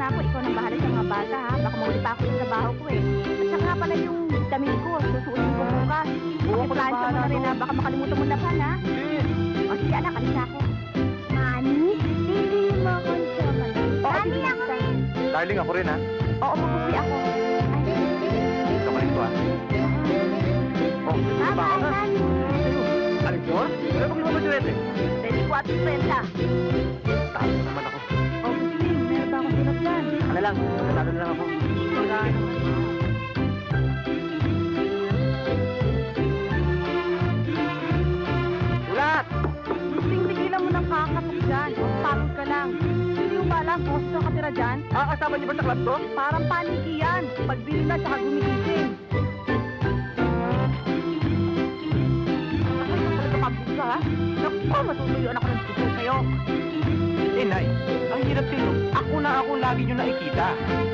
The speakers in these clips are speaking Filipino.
na ako. Ikaw nang bahala sa mga bata, ha? Baka mawali pa ako sa trabaho ko, eh. At saka pala yung damit ko, susuotin ko bukas. Pakiplansya mo na rin, ha? Baka makalimutan mo na pa, ha? O, sige, anak, alis na ako. Mami, bibili mo akong chocolate. Mami, ako rin. Darling, ako rin, ha? Oo, mag-uwi ako. Ito ka rin to, ha? Oh, Bye-bye, Mami. Aling yun? Wala bang lumabas yung rete? 24.30. Tayo naman ako. Oh, sige, meron ba akong sunod yan? Ano lang, natalo na lang ako. Ulat! Tigilan mo ng kakatok dyan. Pagod ka lang. Hindi mo ba alam kung saan ka tira dyan? Kasama niyo ba sa club to? Parang paniki yan. Pagbili na, tsaka gumigising. Ay, kapag kapagod ka, ha? Naku, matutuyuan ako ng susunod sa'yo. Nay, ang hirap sa'yo. Ako na ako lagi nyo nakikita.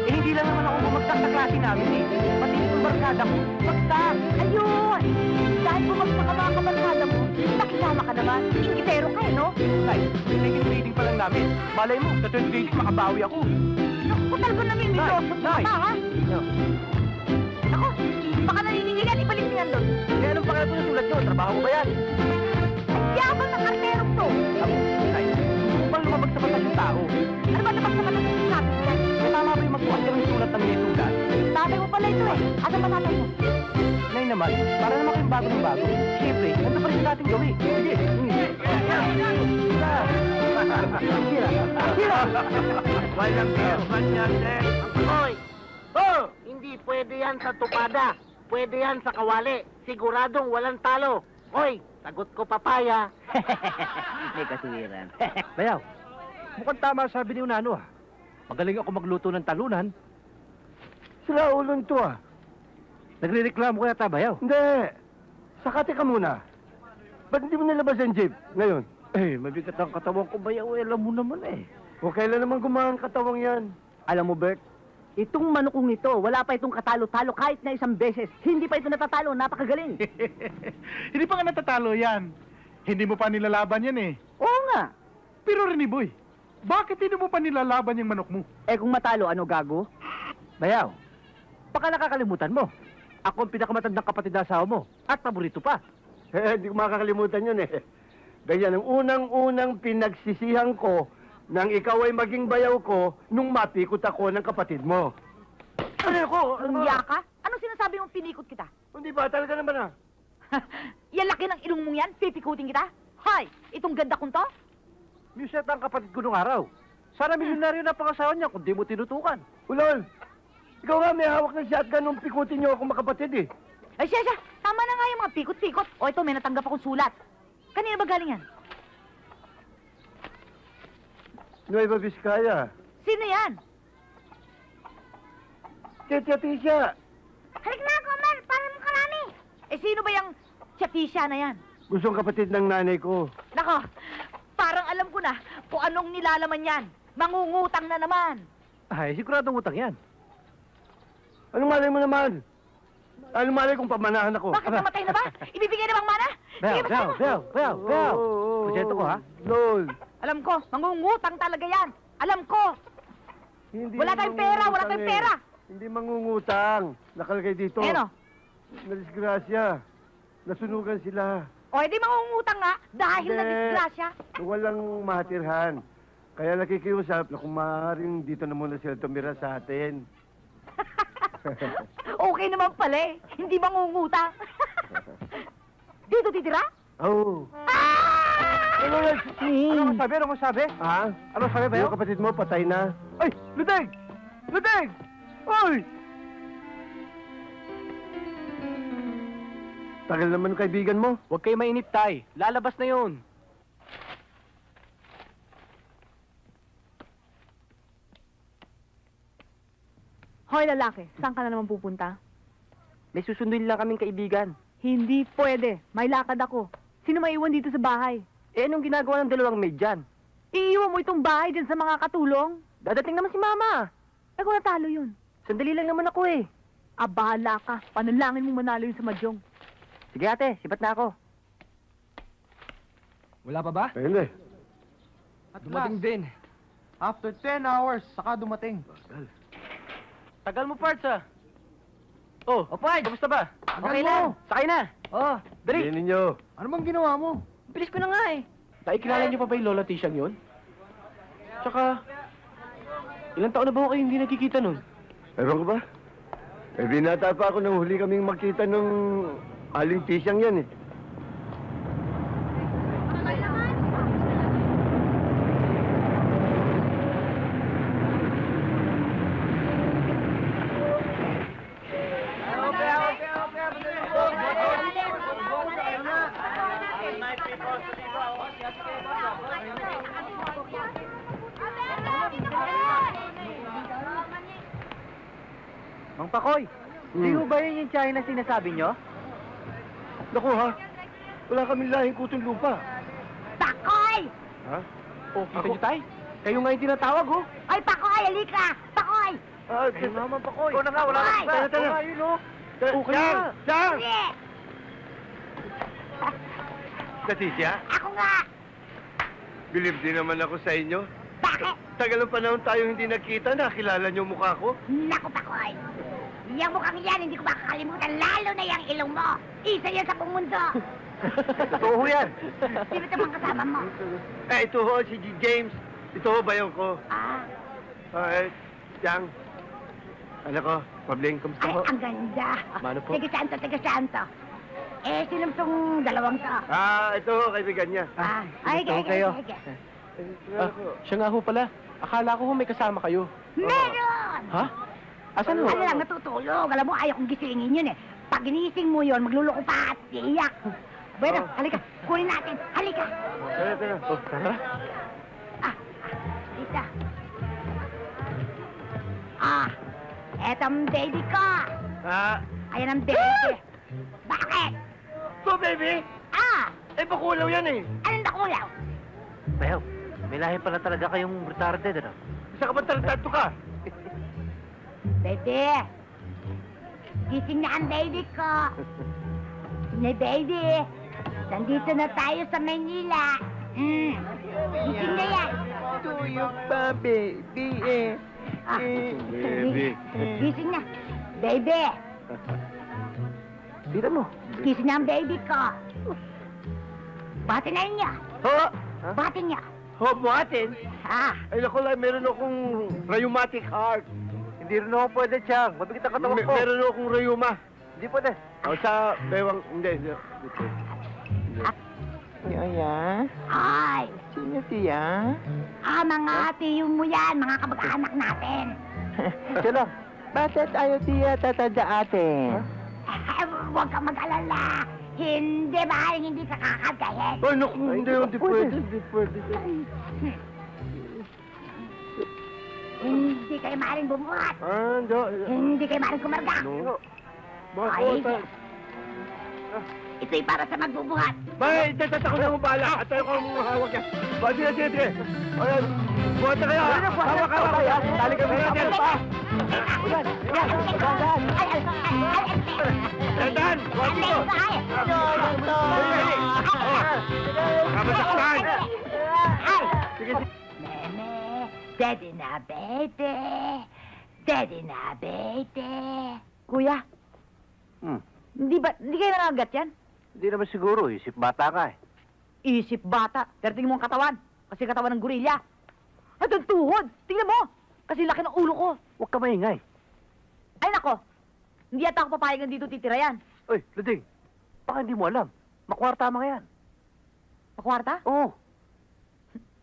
Hindi lang naman ako bumagsak sa klase namin, eh. Pati itong barkada ko, bagsak. Ayun! Dahil bumagsak ka mga kabarkada mo, nakisama ka naman. Ingitero ka, no? Nay, second grading pa lang namin. Malay mo, sa third grading makabawi ako. Naku, talaga namimilosot ka Nay! pa, ha? Ako, baka naninigilan, ibalik mo yan doon. Kaya anong pangalan ko sa sulat nyo? Trabaho ko ba yan? Yabang ng karterong to. Nay, upang lumabag sa mata yung tao. Ano ba naman sa mga sabi yan? Tama ba yung magbukas ka ng sulat ng may sulat? Tatay mo pala ito, eh. Ano ba tatay mo? Nay naman, para naman kayong bago ng bago. Siyempre, nandun pa rin sa dating gawin. Sige. Walang birman yan, Dek. Hoy! Oh! Hindi pwede yan sa tupada. Pwede yan sa kawali. Siguradong walang talo. Hoy! Sagot ko papaya. May katuwiran. Bayaw, mukhang tama sabi ni Unano, ha? Magaling ako magluto ng talunan. Sila ulon to ah. Nagre-reklamo ko yata, Bayaw. Hindi. Sakati ka muna. Ba't hindi mo nilabas ang jeep ngayon? Eh, mabigat ang katawan ko, Bayaw. Alam mo naman, eh. O kailan naman gumahan katawang yan? Alam mo, Bert, itong manukong ito, wala pa itong katalo-talo kahit na isang beses. Hindi pa ito natatalo, napakagaling. Hindi pa nga natatalo yan. Hindi mo pa nilalaban yan, eh. Oo nga. Pero Rene Boy, bakit hindi mo pa nilalaban yung manok mo? Eh kung matalo, ano gago? Bayaw, baka nakakalimutan mo. Ako ang pinakamatandang kapatid na asawa mo. At paborito pa. Hindi ko makakalimutan yun eh. Ganyan ang unang-unang pinagsisihan ko nang ikaw ay maging bayaw ko nung mapikot ako ng kapatid mo. Ano ako? Lumiya ka? Anong sinasabi mong pinikot kita? Hindi ba? Talaga naman ah. Yan laki ng ilong mong yan, pipikutin kita? Hoy, itong ganda kong to? Muset ang kapatid ko nung araw. Sana milyonaryo na pangasawa niya kung di mo tinutukan. Ulol, ikaw nga may hawak ng shotgun nung pikutin niyo ako makapatid eh. Ay, siya, tama na nga yung mga pikot-pikot. O ito, may natanggap akong sulat. Kanina ba galing yan? Nueva Vizcaya. Sino yan? Tia Tisha, Halik na ako, Mer, para mo karami. Eh, sino ba yung chatisya na yan? gustong kapatid ng nanay ko. Nako, parang alam ko na kung anong nilalaman yan. Mangungutang na naman. Ay, siguradong utang yan. Anong malay mo naman? Anong malay kung pamanahan ako? Bakit namatay na ba? Ibibigay na bang mana? Bayaw, Sige, basta mo. Bayaw. Proyekto ko, ha? Lol. Alam ko, mangungutang talaga yan. Alam ko. Hindi Wala tayong pera, wala tayong pera. Hindi mangungutang. Nakalagay dito. Ayan o. Nadisgrasya. Nasunugan sila. O, edi mangungutang nga dahil Hindi. na disgrasya. Walang mahatirhan. Kaya nakikiusap na kung maaaring dito na muna sila tumira sa atin. Okay naman pala eh. Hindi mangungutang. Dito titira? Oh. Ano masabi? Ano masabi? Ha? Ano sabi, Bayaw? Yung kapatid mo patay na. Ay, Ludeng! Ludeng! Ay! Tagal naman ng kaibigan mo. Huwag kayo mainip, Tay. Lalabas na yun. Hoy lalaki, saan ka na naman pupunta? May susunduin lang kaming kaibigan. Hindi pwede. May lakad ako. Sino maiwan dito sa bahay? Eh anong ginagawa ng dalawang maid dyan? Iiwan mo itong bahay dyan sa mga katulong? Dadating naman si Mama. Eh kung natalo yun. Sandali lang naman ako eh. Ah, bahala ka. Panalangin mo manalo yun sa Mahjong. Sige ate, sibat na ako. Wala pa ba? Hindi. Dumating din. After 10 hours, saka dumating. Tagal mo, Parts, ah. Oh, Parts, kamusta ba? Okay lang. Sakay na. Oh, dali. Hindi ninyo. Ano bang ginawa mo? Bilis ko na nga eh. Naikilala niyo pa ba yung Lola Tisyang yun? Tsaka, ilang taon na ba kayo hindi nagkikita nun? Ewan ko ba? Eh, binata pa ako nang huli kaming makita nung aling tisyang yan eh. Mang Pakoy, di mo ba yun yung China sinasabi nyo? Naku ha, wala kaming lahing kutong lupa. Pakoy! Ha? Oh, kita nyo tay? Kayo nga yung tinatawag, oh. Ay, Pakoy, halika! Pakoy! Ah, Ayun nga, Mang Pakoy. Ikaw na nga, wala Ay! na. Tara, tara. Oo nga, yun, oh. Tara, Okay Chang! na. Chang! Sige! Katisya, Ako nga! bilib din naman ako sa inyo. Bakit? Tagal ng panahon tayo hindi nakita, nakilala niyo mukha ko. Naku, Pakoy! Yang mukhang yan, hindi ko makakalimutan, lalo na yung ilong mo. Isa yan sa buong mundo. Totoo yan. Sino ito bang kasama mo? Eh, ito ho, si James. Ito ho, bayaw ko. Ah, Chang. Anak ko, Pabling, kamusta ay, ho? ang ganda. Mano po? Tiga santo. Eh, sino itong dalawang to? Ah, ito ho, kaibigan niya. Ay, Ito kayo. Ah, Siya nga ho pala. Akala ko ho may kasama kayo. Meron! Ha? Asan ho? Ano lang, natutulog. Alam mo, ayaw kong gisingin yun eh. Pag ginising mo yun, magluloko pa at iiyak. Bueno, halika. Kunin natin. Halika. Tara, tara. Oh, tara. Dito. Eto ang baby ko. Ayan ang baby. Bakit? So, baby, eh, bakulaw yan eh. Anong nakulaw? Bayaw, may lahi pala talaga kayong retarded, ano? Isa ka ba tarantado ka? Baby. Gising na ang baby ko. Baby. Nandito na tayo sa Manila. Gising na yan. Tuyok pa, baby, eh. Baby. Gising na. Baby. Dito mo. Gising na ang baby ko. Bati na niya. Ho? Bati niya. Ho, buhatin? Ah. Ay, naku lang, meron akong rheumatic heart. Hindi rin ako pwede, Chang. Mabigat ang katawan ko. Meron akong rheuma. Hindi pwede. O, sa bewang, hindi. Yaya? Ay. Sino siya? Mga tiyo mo yan. Mga kamag-anak natin. Siya lang. Bakit ayaw siya tatanda atin? Huwag kang mag-alala. Hindi ba? Hindi ka kakagayin. Ay, naku, hindi pwede. Hindi pwede. Hindi kayo maaaring bumuhat. Hindi. Hindi kayo maaaring kumarga. No. Ay, Bakit? ito'y para sa magbubuhat. Bay, tatakot na akong bala. At tayo kong hawak yan. Sige. Ayan, buhat na kayo. Hawak. Tali kami natin. Ulan! Dandan, buhat dito. Kabasaktan. Sige. Meme, daddy na baby. Daddy na baby. Kuya, hindi kayo nangagat yan? Hindi naman siguro. Isip bata ka, eh. Isip bata. Pero tingnan mo ang katawan. Kasi katawan ng gorilla. At ang tuhod. Tingnan mo. Kasi laki ng ulo ko. Huwag ka maingay. Ay nako. Hindi yata ako papayagan dito titira yan. Uy, Lading. Baka hindi mo alam. Makwarta mga yan. Makwarta? Oo.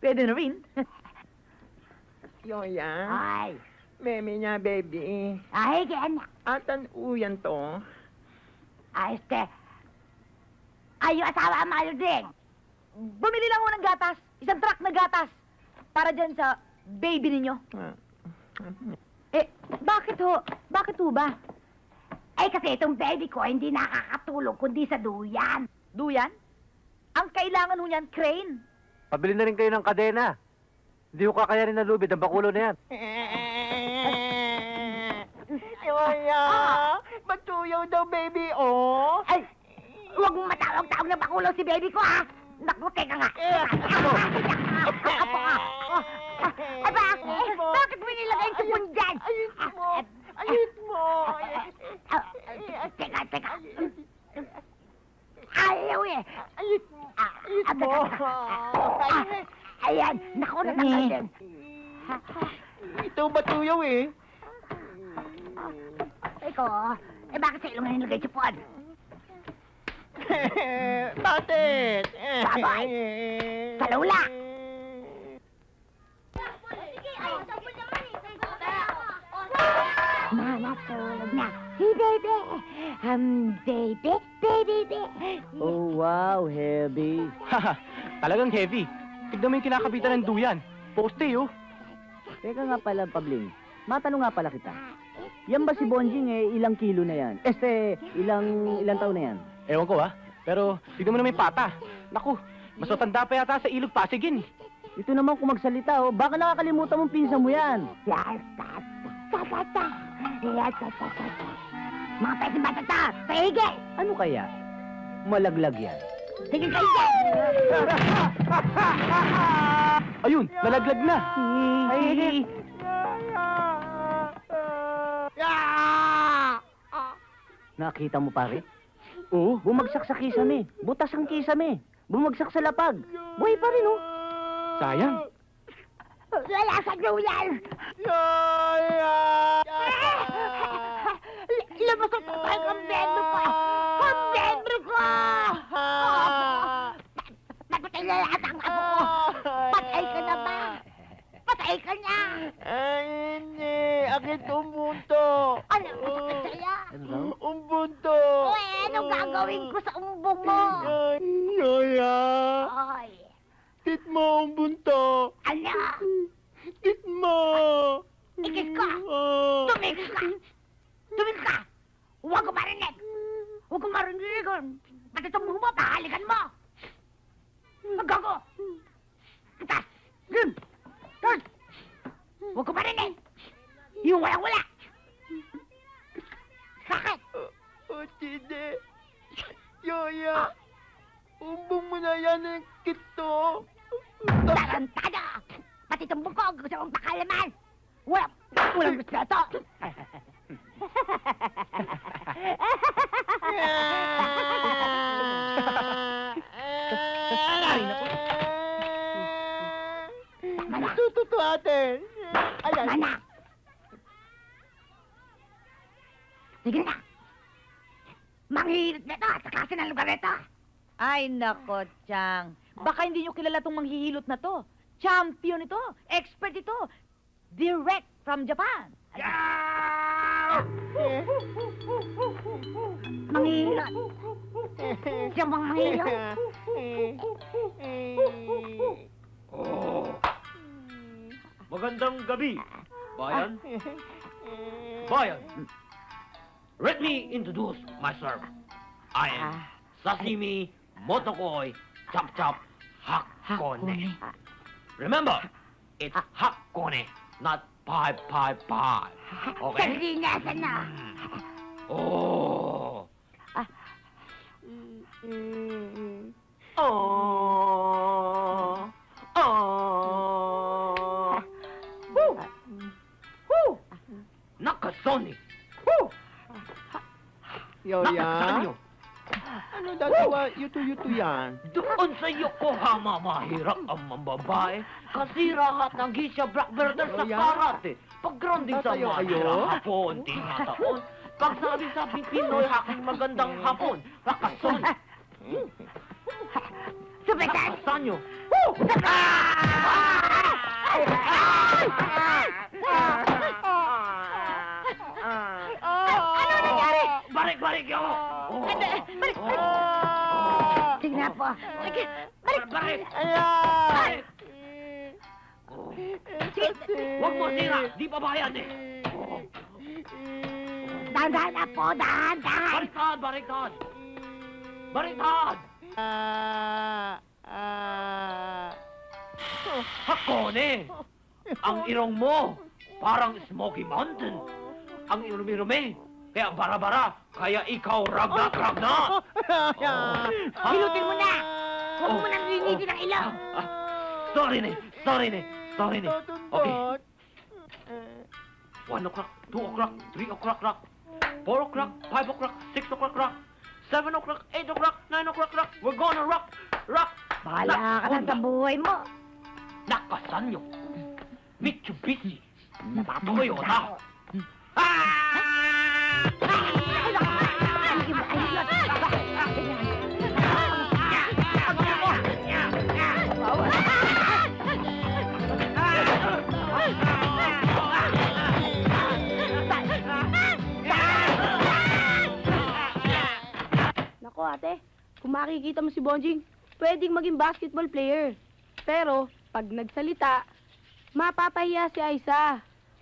Pwede na rin. Yoya, Ay. meme niya, baby. Ay, kaya Atan uyan to. Ay, ay, yung asawa ang din. Bumili lang ako ng gatas. Isang truck na gatas. Para dyan sa baby ninyo. Eh, bakit ho? Bakit ho ba? Ay, kasi itong baby ko hindi nakakatulog kundi sa duyan. Duyan? Ang kailangan ho niyan, crane. Pabili na rin kayo ng kadena. Hindi ko kakayanin na lubid ang bakulo na yan. Yoya, matuyaw daw, baby, oh. Ay, huwag mong matawag-tawag na bakulo si baby ko, ha? Naku, teka nga. Apo ka. Aba, Ito batuyaw eh. Ikaw, bakit sa ilong na nilagay sipon? Bakit? Baboy! Sa lula! Natulog na. Si baby! Baby, baby. Oh, wow, heavy. Haha, talagang heavy. Tignan mo yung kinakabitan ng duyan. Poste, oh. Teka nga pala, Pabling. Matanong nga pala kita. Yan ba si Bonjing ilang kilo na yan? Ilang taon na yan? Ewan ko, ha? Pero, tignan mo na may pata. Naku, mas matanda pa yata sa ilog Pasigin. Ito naman kung magsalita, baka nakakalimutan mong pinsan mo yan. Mga pwede batata, paigil! Ano kaya? Malaglag yan. Sige kayo! Ayun, nalaglag na. Ay, nakita mo pare? Oo. Bumagsak sa kisame. Butas ang kisame. Bumagsak sa lapag. Buhay pa rin, oh. Sayang. Wala sa duyan! Lumusot ko tayo ang membro ko! Ang membro ko! Napatay na lahat ang apo ko! Patay ka na ba? Patay ka na! Ay, hindi. Akit umbunto. Ano ang masakit sa'yo? Umbunto. Uy, anong gagawin ko sa umbong mo? Yoya. Ay, Tit mo umbunto. ano? Tit mo. Ikis ko! Tumigil ka! Tumigil ka! Huwag ko marinig! Huwag ko marinig! Pati itong buho mo, pahalikan mo! Maggago! Taas! Yun! Taas! Huwag ko marinig! Yung walang-wala! Sakit! Oh, Tide. Yoya. Umbong mo na yan ang kito. Tarantado! Pati itong bukog, gusto mong pakalaman! Walang gusto na ito! Tututo ate. Ayan. Mana! Sige na! Manghihilot na ito at sa klase ng lugar na ito! Ay, nako, Chang. Baka hindi nyo kilala tong manghihilot na to. Champion ito. Expert ito. Direct from Japan. Manghihilot! Siya bang manghihilot? Magandang gabi, bayan. Bayan, let me introduce myself. I am Sashimi Motokoi Chop Chop Hakone. Remember, it's Hakone, not pie. Okay? Sardinas na! Oh. Nakasoni. Yoya. Nakasanyo. Ano dagawa? Yutu-yutu yan. Doon sa Yokohama, mahirap ang mambabae. Kasi rahat ng Gisha Blackbirder sa Yoya? karate. Pag-grounding sa Tatayo kayo? mahirap hapon, tinataon. Pag sabi sa Pinoy, aking magandang hapon. Rakasoni. Supitan! Nakasanyo. Ano nangyari? Balik ako. Sige na po. Sige, Balik. Ayan! Huwag mo sira. Di pa bayan eh. dahan-dahan na po, dahan-dahan! Baliktad. Baliktad. Hakone! Ang irong mo, parang Smoky Mountain. Ang irumi-rumi, kaya bara-bara, kaya ikaw ragnat. Hilutin mo na! Huwag mo nang linitin ang ilaw! Sorry ne. Okay. 1 o'clock, 2 o'clock, 3 o'clock, 4 o'clock, 5 o'clock, 6 o'clock, 7 o'clock, 8 o'clock, 9 o'clock, we're gonna rock! Bahala ka na sa buhay mo! Nakasan nyo. Mitsubishi na Toyota. Nako ate, kung makikita mo si Bonjing, pwedeng maging basketball player. Pero, pag nagsalita, mapapahiya si Aiza.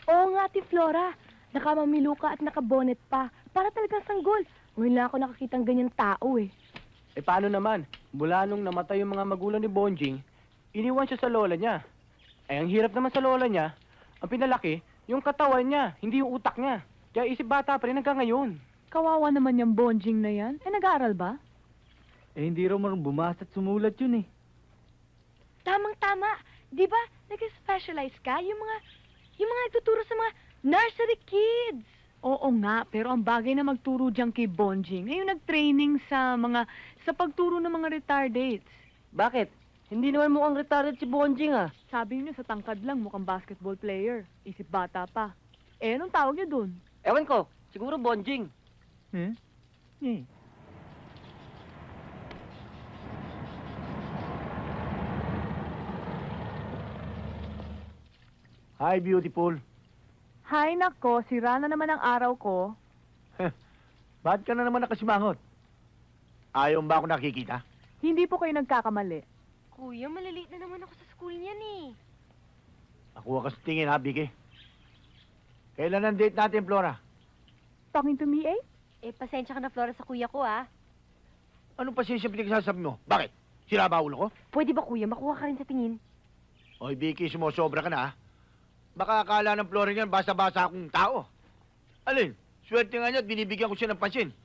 Oo nga, Ate Flora. Nakamamilo ka at nakabonet pa. Para talagang sanggol. Ngayon lang ako nakakitang ganyan tao eh. Eh paano naman? Mula nung namatay yung mga magulang ni Bonjing, iniwan siya sa lola niya. Eh ang hirap naman sa lola niya, ang pinalaki, yung katawan niya, hindi yung utak niya. Kaya isip bata pa rin hanggang ngayon. Kawawa naman yung Bonjing na yan. Eh, nag-aaral ba? Eh, hindi raw marunong bumasa at sumulat yun eh. Tamang-tama. Di ba, nag-specialize ka? Yung mga nagtuturo sa mga nursery kids. Oo nga, pero ang bagay na magturo dyan kay Bonjing, ay yung nag-training sa pagturo ng mga retardates. Bakit? Hindi naman mukhang retarded si Bonjing ah. Sabi niyo sa tangkad lang, mukhang basketball player. Isip bata pa. Eh, anong tawag niyo dun? Ewan ko, siguro Bonjing. Hi, beautiful. Hay nako, sira na naman ang araw ko. Ba't ka na naman nakasimangot? Ayaw ba ako nakikita? Hindi po kayo nagkakamali. Kuya, maliliit na naman ako sa school niyan eh. Nakuha ka sa tingin, ha, Vicky? Kailan ang date natin, Flora? Talking to me, eh? Eh, pasensya ka na, Flora, sa kuya ko, ah. Anong pasensya pinagsasabi mo? Bakit? Sira ba ulo ko? Pwede ba, kuya, makuha ka rin sa tingin? Oy, Vicky, sumosobra ka na, ha? Baka akala ng Flora niyan, basta-basta akong tao. Alin, swerte nga niya at binibigyan ko siya ng pansin.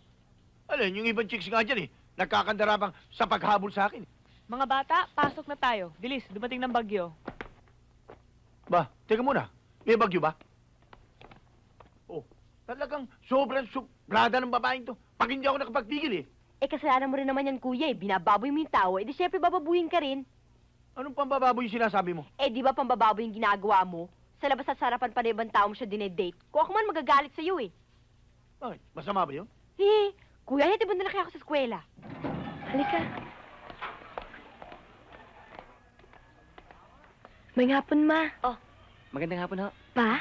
Alin, yung ibang chicks nga dyan, nagkakandarabang sa paghabol sa akin. Mga bata, pasok na tayo. Bilis, dumating ng bagyo. Ba, teka muna. May bagyo ba? Oh, talagang sobrang suplada ng babaeng to. Pag hindi ako nakapagpigil, Eh, kasalanan mo rin naman yan, kuya, eh. Binababoy mo yung tao, eh, di syempre bababuhin ka rin. Anong pambababoy yung sinasabi mo? Eh, di ba pambababoy yung ginagawa mo? Sa labas at sarapan pa na ibang tao mo siya dinedate. Kung ako man magagalit sa'yo, eh. Ay, masama ba yun? Kuya, hindi ba nalaki ako sa eskwela? Halika. May hapon, ma. Magandang hapon ho. Pa?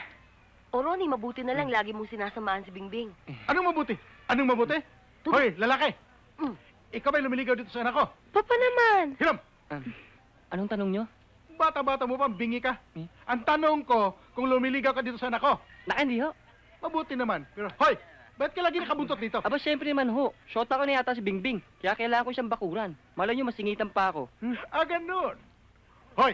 O, Ronnie, mabuti na lang lagi mong sinasamahan si Bingbing. Anong mabuti? Anong mabuti? Hoy, lalaki! Mm. Ikaw ba'y lumiligaw dito sa anak ko? Papa naman. Hiram! Anong tanong nyo? Bata-bata mo pa, bingi ka. Ang tanong ko, kung lumiligaw ka dito sa anak ko, Naka, hindi ho. mabuti naman. Pero, hoy! Ba't ka lagi nakabuntot dito? Aba, syempre naman ho. Shota ko na yata si Bingbing. Kaya kailangan ko siyang bakuran. Malay nyo, masingitan pa ako. Ganun. Hoy!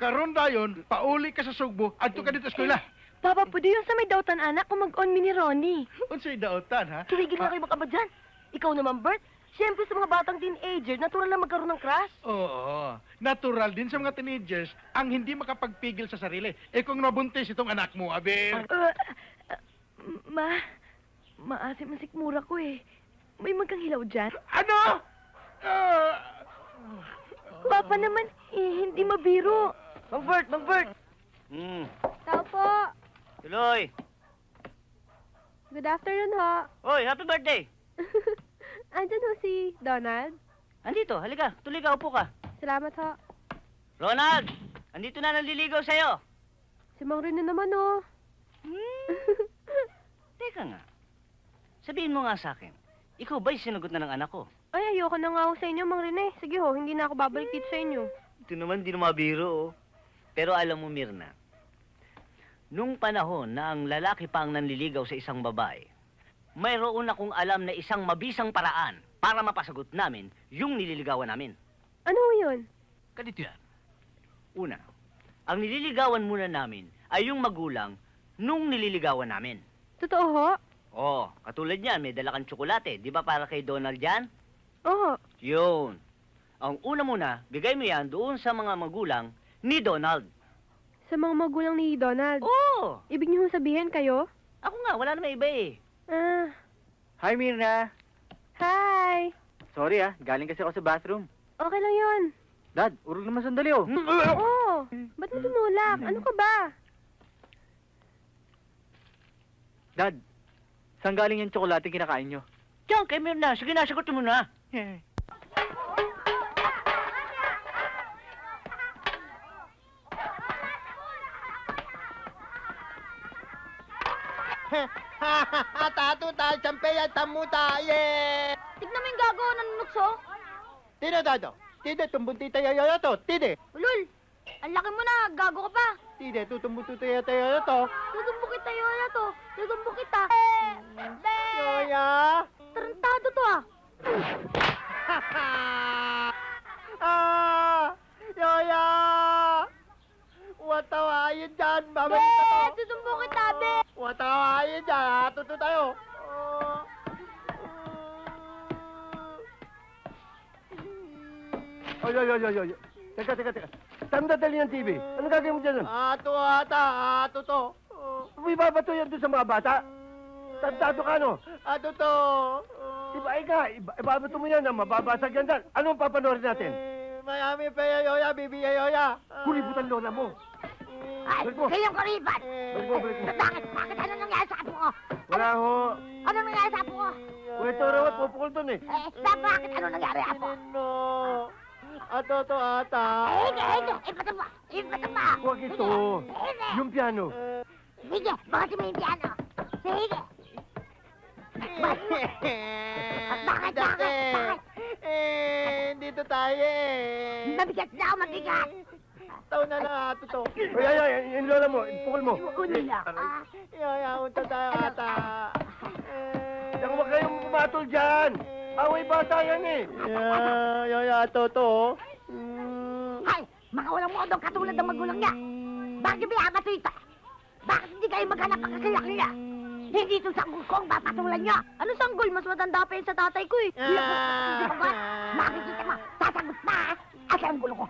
Karon dayon, pauli ka sa Sugbo, adto ka dito sa eskwela. Papa, pwede yun sa may dautan anak kung mag-on mi ni Ronnie. Unsay daotan, ha? Tumigil na kayo makaba dyan. Ikaw naman, Bert. Siyempre sa mga batang teenager, natural na magkaroon ng crush. Oo. Natural din sa mga teenagers ang hindi makapagpigil sa sarili. Eh kung nabuntis itong anak mo, Abel. Maasim ang sikmura ko eh. May magkang hilaw dyan. Ano? Papa naman, hindi mabiro. Mang Bert! Tao po. Tuloy! Good afternoon ho. Hoy, happy birthday! Andyan ho si Donald. Andito, halika. Tuloy ka, upo ka. Salamat ho. Ronald! Andito na naliligaw sa'yo. Si Mang Rene naman ho. Teka nga. Sabihin mo nga sa akin, ikaw ba'y sinagot na ng anak ko? Ay, ayoko na nga ho sa inyo, Mang Rene. Sige ho, hindi na ako babalik dito sa inyo. Ito naman, di na mabiro, oh. Pero alam mo, Mirna, nung panahon na ang lalaki pa ang nanliligaw sa isang babae, mayroon akong alam na isang mabisang paraan para mapasagot namin yung nililigawan namin. Ano ho yun? Ganito yan. Una, ang nililigawan muna namin ay yung magulang nung nililigawan namin. Totoo ho? Oh, katulad niyan, may dala kang tsokolate. Di ba para kay Donald yan? Oo. Yun. Ang una muna, bigay mo yan doon sa mga magulang ni Donald. Sa mga magulang ni Donald. Oo! Ibig niyo hong sabihin kayo? Ako nga, wala na may iba eh. Ah, Hi, Mirna. hi. Sorry galing kasi ako sa bathroom. Okay lang yun. Dad, urog naman sandali oh. Oo. Ba't mo tumulak? Ano ka ba? Dad, saan galing yung tsokolate kinakain nyo? Diyan, kay Mirna. Sige na, sagutin mo na. Tato tayo, champeyan, tamuta, yeah! Tignan mo yung gago, nanunukso. Tino, Tato? Tide, tumbunti tayo na to. Tide, Ulul, ang laki mo na, gago ka pa. tide, tutumbunti tayo na to. Tutumbo kita yun na to. Tutumbo kita. Yoya! Tarantado to ah. Yoya! Watawain dyan, mamalita to. Tutumbo kita, be. Watawain dyan, tuto tayo. Oy. Teka. Saan dadali ang TV? Ano gagawin mo dyan? Ato ata, ato to. May babato yan doon sa mga bata? Tantado ka, no? Ato to. Ibabato mo yan, mababasag yan dyan. Anong papanoorin natin? Mayami pa yoya, bibi yoya. Kulibutan lola mo. Ay, Balik mo. kayong karibat. Balik mo. Bakit ano nangyari sa apo ko? Wala ho. Ano nangyari sa apo ko? Ito rawat, pupukol doon eh. Bakit ano nangyari apo? Ato to ata. Hindi. Ipata pa. Huwag ito. Yung piano. Sige, bakit mo yung piano? Sige. Bakit? Dito tayo eh. Mabigat daw, mabigat. Taon na lang ato to. Ay, yung lola mo, pukol mo. Kunin lang. Unta tayo ata. Diyan huwag kayong pumatol dyan. Away bata yan eh. Ato to. Hay, mga walang modong katulad ng magulang niya. Bakit may amato ito? Bakit hindi kayo maghanap ang kakilakila? Hindi ito sanggol ko ang papatulan niya. Ano sanggol? Mas matanda pa yun sa tatay ko eh. Hindi ba ba? Makikita mo, sasagot na. Asan ang gulo ko?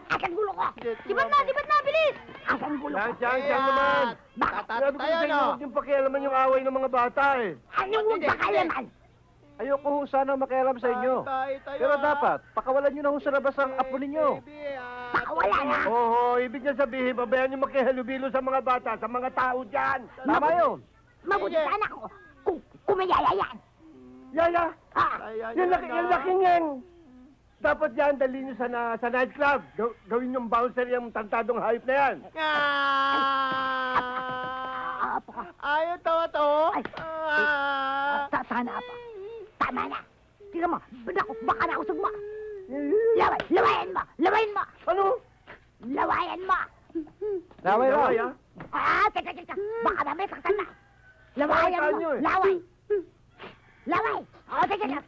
Dibat na, bilis! Asan ang gulo ko? Diyan naman. Bakit? Sabi ko sa inyo, huwag yung pakialaman yung away ng mga bata eh. Anong huwag ba kayo man? Ayoko ho sana makialam sa inyo. Pero dapat, pakawalan nyo na ho sa labas ang apo ninyo. Pakawala na. Oo, ibig niya sabihin, babayan niyo makihalubilo sa mga bata, sa mga tao dyan. Tama yun. Mabuti sana ko kung may yaya yan. Yaya, Ah, yung laking yan. Dapat yan, dali niyo sa nightclub. Gawin yung bouncer yung tantadong hayop na yan. apo ka. Ayaw to. Ay, sana apa. Tama na. Tingnan mo, baka na usog mo. Lawayan mo. Ano? Lawayan mo. Laway. Teka. Baka na may saktan na. Lawayan Laway mo. tayo eh. Laway. Teka.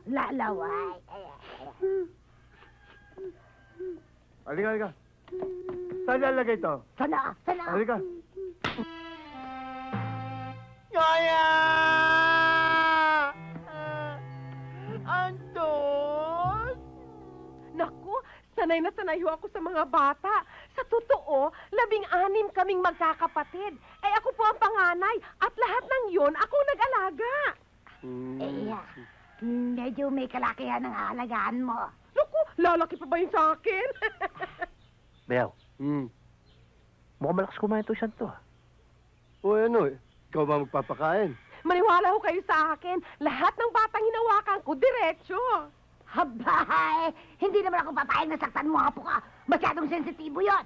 Laway. Halika. Saan lalagay to? Sana. Halika. Yaya! Anton! Naku, sanay na sanay ho ako sa mga bata. Sa totoo, 16 kaming magkakapatid. Eh ako po ang panganay at lahat ng yon ako nag-alaga. Medyo may kalakihan ng aalagaan mo. Naku, lalaki pa ba yun sa akin? Bel, mukhang malakas kumain to siya to. O ano eh? Ikaw ba magpapakain? Maniwala ho kayo sa akin. Lahat ng batang hinawakan ko, diretso. Habay! Hindi naman ako papayag na saktan mo, apo ka. Masyadong sensitibo yon.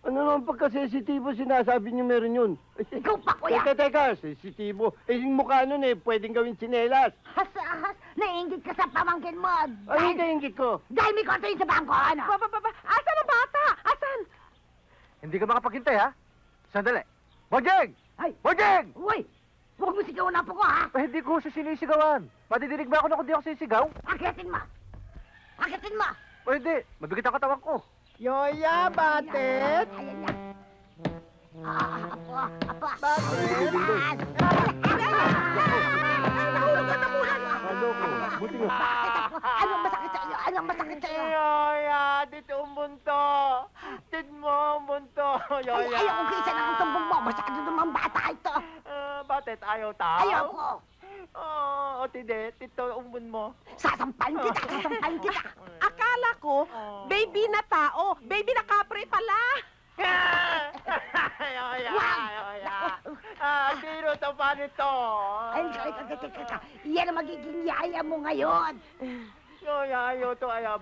Ano naman pagka-sensitibo sinasabi niyo meron yun? Ikaw pa, kuya. Teka, sensitibo. Eh, yung mukha nun eh, pwedeng gawin sinelas. Has, naiingit ka sa pamangkin mo. Ay, hindi ingit ko. Dahil may konto yun sa bangko, ano? Asan ang bata? Asan? Hindi ka makapaghintay, ha? Sandali. Bojeng! Ay! Bojeng! Uy! Huwag mo sigaw na po ko, ha? Eh, hindi ko siya sinisigawan. Madidinig ba ako na kung di ako sisigaw? Akitin mo! O hindi, mabigat ang katawan ko. Yoya, batet! Ayan na. Apo. Bakit? Ayan. Ano ko? Buti nga. Bakit ako? Anong masakit sa iyo? Yoya, dito ang bunto. Tid mo ang bunto, Ay, ayoko kaysa ng tumbong mo. Masyado naman bata ito. Batet, ayaw tao? Ayoko. Oh, tide, tito, umbon mo. Sasampalin kita, sasampalin kita. Akala ko, baby na tao. Baby na kapre pala. Sino to pa nito? Ay, teka. Yan ang magiging yaya mo ngayon. Ayaw to, ayaw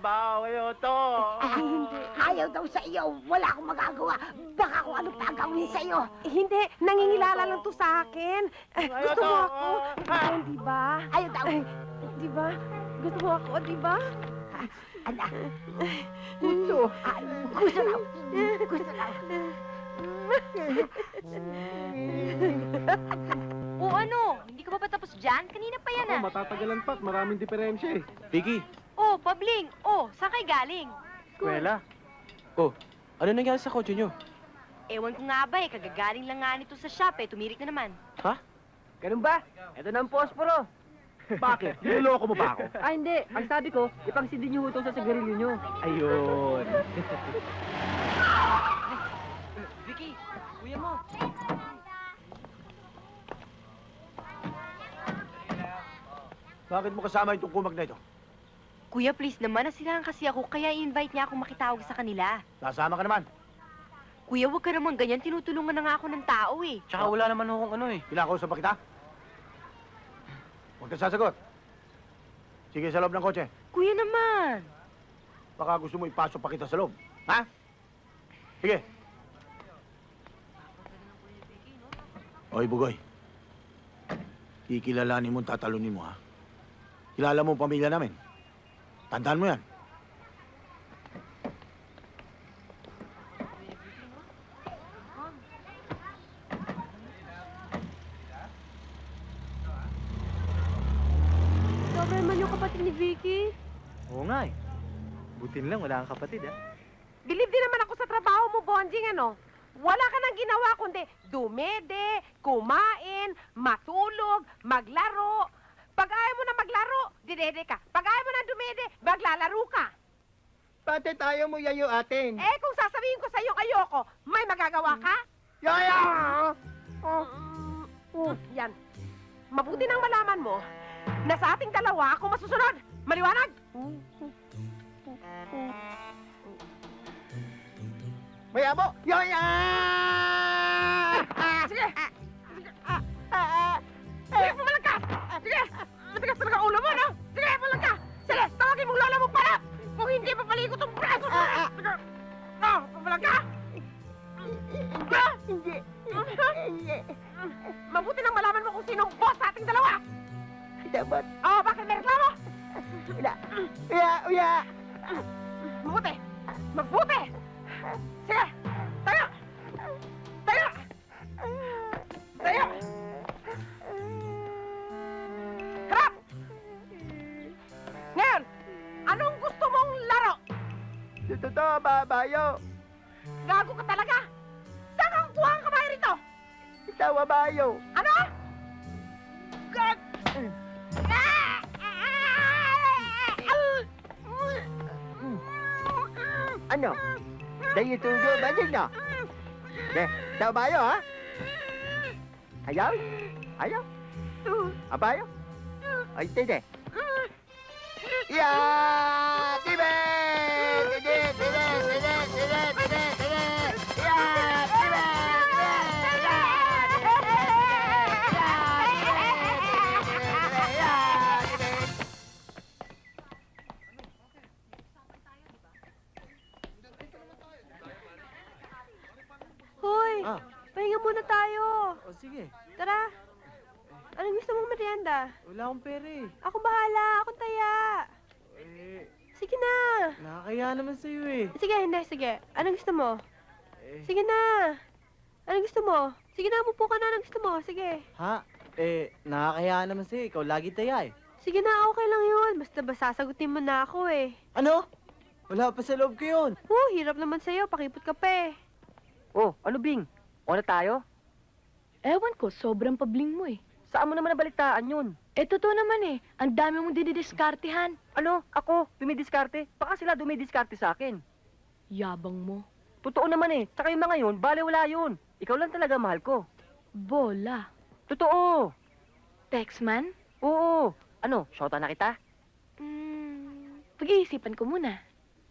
to. Hindi. Ayaw daw sa iyo. Wala akong magagawa. Baka kung ano pa gawin sa iyo. Hindi, nangingilala lang to sa akin. Gusto mo ako? Di ba? Ayaw daw. Di ba? Gusto mo ako, di ba? Anak. Gusto. Gusto daw. Gusto daw. O ano? Hindi ka pa ba tapos dyan? Kanina pa yan Matatagalan pa at maraming diferensya eh. Vicky, Oh, Pabling. Oh, saan kayo galing? eskwela. Oh, ano nangyari sa kotse nyo? Ewan ko nga ba eh. Kagagaling lang nga nito sa shop eh. Tumirik na naman. Ha? Ganun ba? Ito na ang posporo. Bakit? Niloloko mo ba ako? Ah, hindi. Ang sabi ko, ipangsindi niyo ito sa sigarilyo niyo. Ayun. Vicky, kuya mo. Bakit mo kasama itong kumag na ito? Kuya, please naman. Nasilahan kasi ako. Kaya invite niya akong makitawag sa kanila. Sasama ka naman. Kuya, huwag ka naman ganyan. Tinutulungan na nga ako ng tao eh. Tsaka wala naman akong ano eh. Kinakausap pa kita? Huwag ka sasagot. Sige sa loob ng kotse. Kuya naman. Baka gusto mo ipasok pa kita sa loob. Ha? Sige. Oy, Bugoy. Kikilalanin mo, tatalunin mo, ha? Kilala mo ang pamilya namin. Tandaan mo yan. Sobra naman yung kapatid ni Vicky. Oo nga eh. Butin lang, wala kang kapatid Believe din naman ako sa trabaho mo, Bonjing, ano? Wala ka nang ginawa kundi dumede, kumain, matulog, maglaro. Pag ayaw mo na maglaro, didede ka. Pag ayaw mo na dumede, maglalaro ka. Pati tayo mo yayo atin. Eh, kung sasabihin ko sa'yo ayoko, may magagawa ka? Yaya! Yan. Mabuti nang malaman mo na sa ating dalawa ako masusunod. Maliwanag? May abo! Yaya! Sige! Sige, pumalag ka! Sige! Matigas talaga ulo mo, no? Sige, pumalag ka! Sige, tawagin mong lola mo para! Kung hindi, papalikot ang braso mo! Sige! No, pumalag ka! Hindi! Mabuti nang malaman mo kung sinong boss sa ating dalawa! Dapat. Oh, bakit may reklamo? Uya! Mabuti! Mabuti! Sige! Tayo! Tayo! Tayo! Harap! Ngayon, anong gusto mong laro? Totoo, babayo. Gago ka talaga! Saan kang kuha ang kamay rito? Ikaw, babayo. Ano? Gag... Ano? Dahil tugo, bandig na. Ikaw, babayo, ha? Ayaw? Ayaw? Abayo? Ay, tide. Ya! Tibe! Tide! Ya! Tibe! Hoy! Pahinga muna tayo. O sige, Tara. Anong gusto mong merienda? wala akong pera eh. Ako bahala. Akong taya. Sige na. Nakakaya naman sa'yo eh. Sige, hindi. Sige. Anong gusto mo? Eh. Sige na. Anong gusto mo? Sige na, umupo ka na. Anong gusto mo? Sige. Ha? Nakakaya naman sa'yo. Ikaw lagi taya eh. Sige na, okay lang yun. Basta ba sasagutin mo na ako eh. Ano? Wala pa sa loob ko yun. Hirap naman sa'yo. Pakipot ka pa eh. Oh, ano Bing? O na tayo? Ewan ko, sobrang pabling mo eh. Saan mo naman nabalitaan yun? Totoo naman eh. Ang dami mong dididiskartehan. Ano? Ako? Dumidiskarte? Baka sila dumidiskarte sa akin. Yabang mo. Totoo naman eh. Tsaka yung mga yun, bale wala yun. Ikaw lang talaga mahal ko. Bola. Totoo. Texman? Oo. Ano, shota na kita? Pag-iisipan ko muna.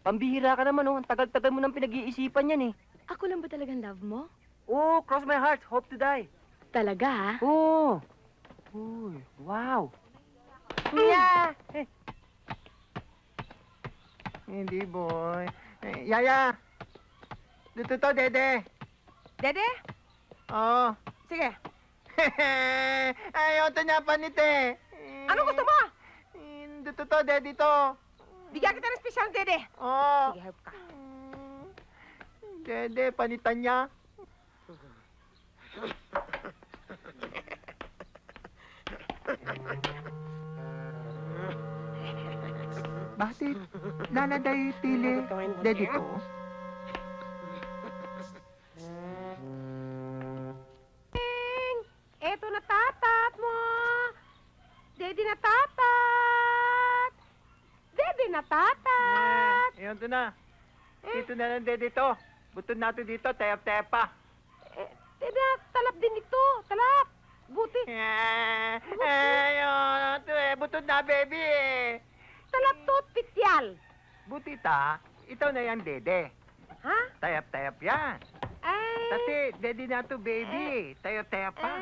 Pambihira ka naman, oh. Ang tagal-tagal mo nang pinag-iisipan yan, eh. Ako lang ba talagang love mo? Oo, cross my heart. Hope to die. Talaga, ha? Oo. Uy, wow. Yeah! Hindi, boy. Yaya! Dito to, Dede. Dede? Oo. Sige. Ayaw to niya panite. Ano gusto mo? Dito to, Dede to. Bigyan kita ng special, Dede. Oo. Sige, help ka. Dede, panitan niya. Bakit? Nanaday tili, Dede to? Eto na tatat mo. Dede na tatat. Dede na tatat. Ayun to na. Dito na lang, Dede to. Butod natin dito, tayap-tayap Dede, talap din ito. Talap. Buti. Ayun, to eh. Butod na, baby eh. Talap to, pityal. Butita, ito na yan, Dede. Ha? Tayap-tayap yan. Ay. Tati, Dede na to, baby. Tayap-tayap pa.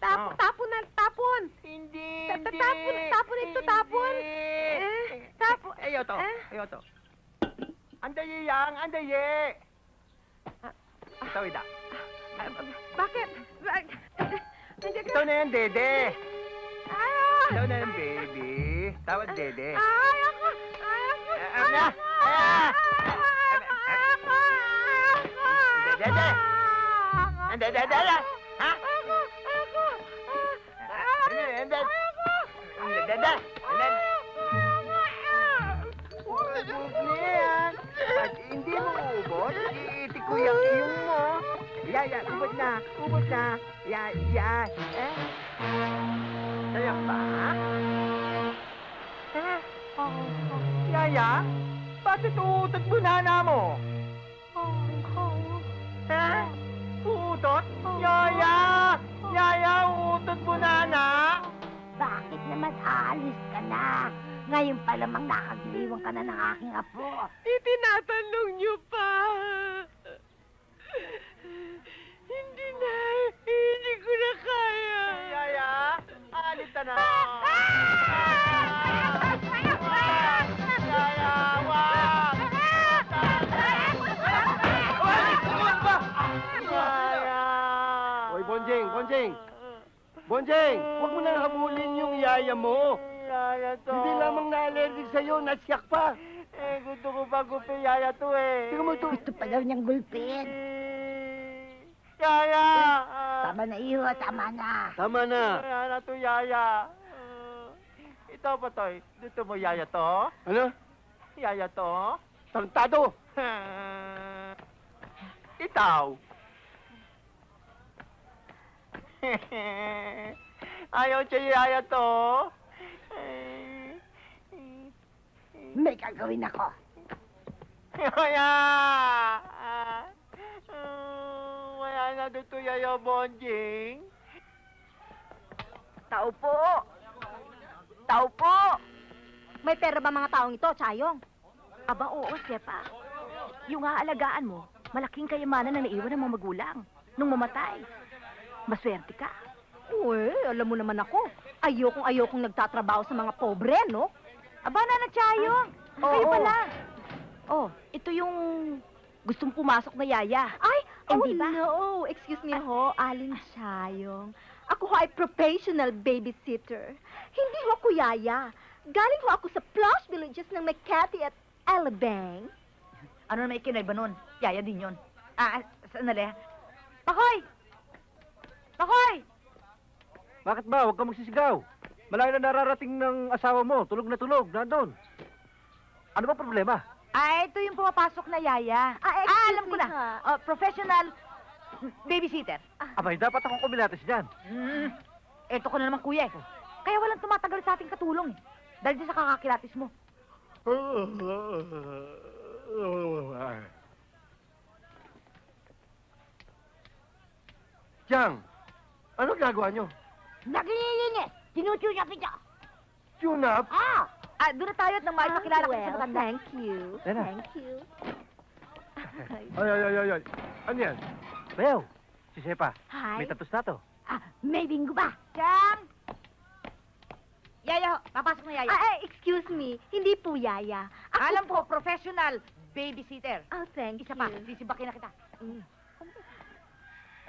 Tapon, tapon na, tapon. Hindi, Tapon ito, tapon. Tapon. Ayaw to, ayaw to. Andaye yang, andaye. Ito, ida. Bakit? Ito na yan, Dede. Ah! Ito na yan, baby. Tawad, Dede. Ay, ako! Dede! Dede! Ha? Dede! Pag hindi mo ubod, itikuyak iyong mo. Ya, ubod na. Ya. Sayang ba? Yaya, bakit uutot bunana mo? Ha? Uutot? Yaya, uutot bunana? Bakit naman aalis ka na? Ngayon pa lamang nakagiliwang ka na ng aking apo. Itinatanong niyo pa. Hindi ko na kaya. Yaya, alis ka na. Yaya, wag! Yaya! Hoy, Bonjing, huwag mo nang habulin yung yaya mo. Yaya to. Hindi lamang na-allergic sa'yo, nasyak pa. Gusto ko pa gupin yaya to eh. Tingnan mo ito. Gusto pa daw niyang gulpin. Yaya! Tama na iyo, tama na. Tama na. Yaya to, yaya. Ito pa, Toy. Gusto mo yaya to? Ano? Yaya to? Tarantado. Itaw. Ayaw siya yaya to. May gagawin ako. Yaya! Wala na dito yaya Bonjing. Tao po! Tao po! May pera ba mga taong ito, Chayong? Aba, oo, Sepa. Yung aalagaan mo, malaking kayamanan na naiwan ng mga magulang nung mamatay. Maswerte ka. Uy, alam mo naman ako. Ayokong nagtatrabaho sa mga pobre, no? Aba, Nana Chayong. Kayo pala. Oh, ito yung gustong pumasok na yaya. Ay, Oh, no. Excuse me ho, Alin Chayong. Ako ho ay professional babysitter. Hindi ho ako yaya. Galing ho ako sa plush villages ng Makati at Alabang. Ano na may kinay ba nun? Yaya din yun. Sandali. Pakoy! Pakoy! Bakit ba? Huwag ka magsisigaw. Malayo na nararating ng asawa mo. Tulog na tulog. Nandun. Ano ba problema? Ito yung pumapasok na yaya. Alam ko na. Professional babysitter. Abay, dapat akong kumilates dyan. Eto ko na naman, kuya. Kaya walang tumatagal sa ating katulong. Dahil din sa kakakilatis mo. Jang, ano ginagawa nyo? Naglilinis! Tinutune up ito. Tune up? Ah! Doon na tayo at nang maipakilala ko sa well, maganda. thank you. Tara. Thank you. Ay. Ano yan? Beo, si Sepa. Hi. May tatos na to. May bingo ba? Jam! Yaya, papasok na Yaya. Excuse me. Hindi po yaya. Alam ko, professional babysitter. Oh, thank Isa pa, sisibakin na kita.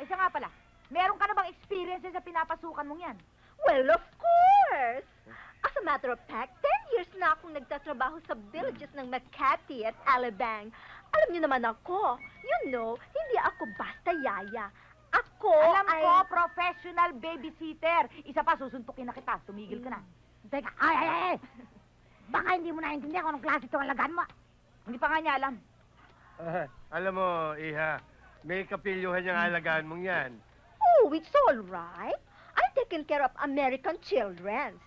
Isa nga pala, meron ka na bang experience sa pinapasukan mong yan? Well, of course. As a matter of fact, 10 years na akong nagtatrabaho sa villages ng Makati at Alabang. Alam niyo naman ako, hindi ako basta yaya. Ako Alam ay... ko, professional babysitter. Isa pa, susuntukin na kita. Tumigil ka na. Teka, ay! Baka hindi mo naintindihan kung anong klase itong alagaan mo. Hindi pa nga niya alam. Alam mo, Iha, may kapilyuhan yung alagaan mong yan. Oh, it's all right. I'm taking care of American children.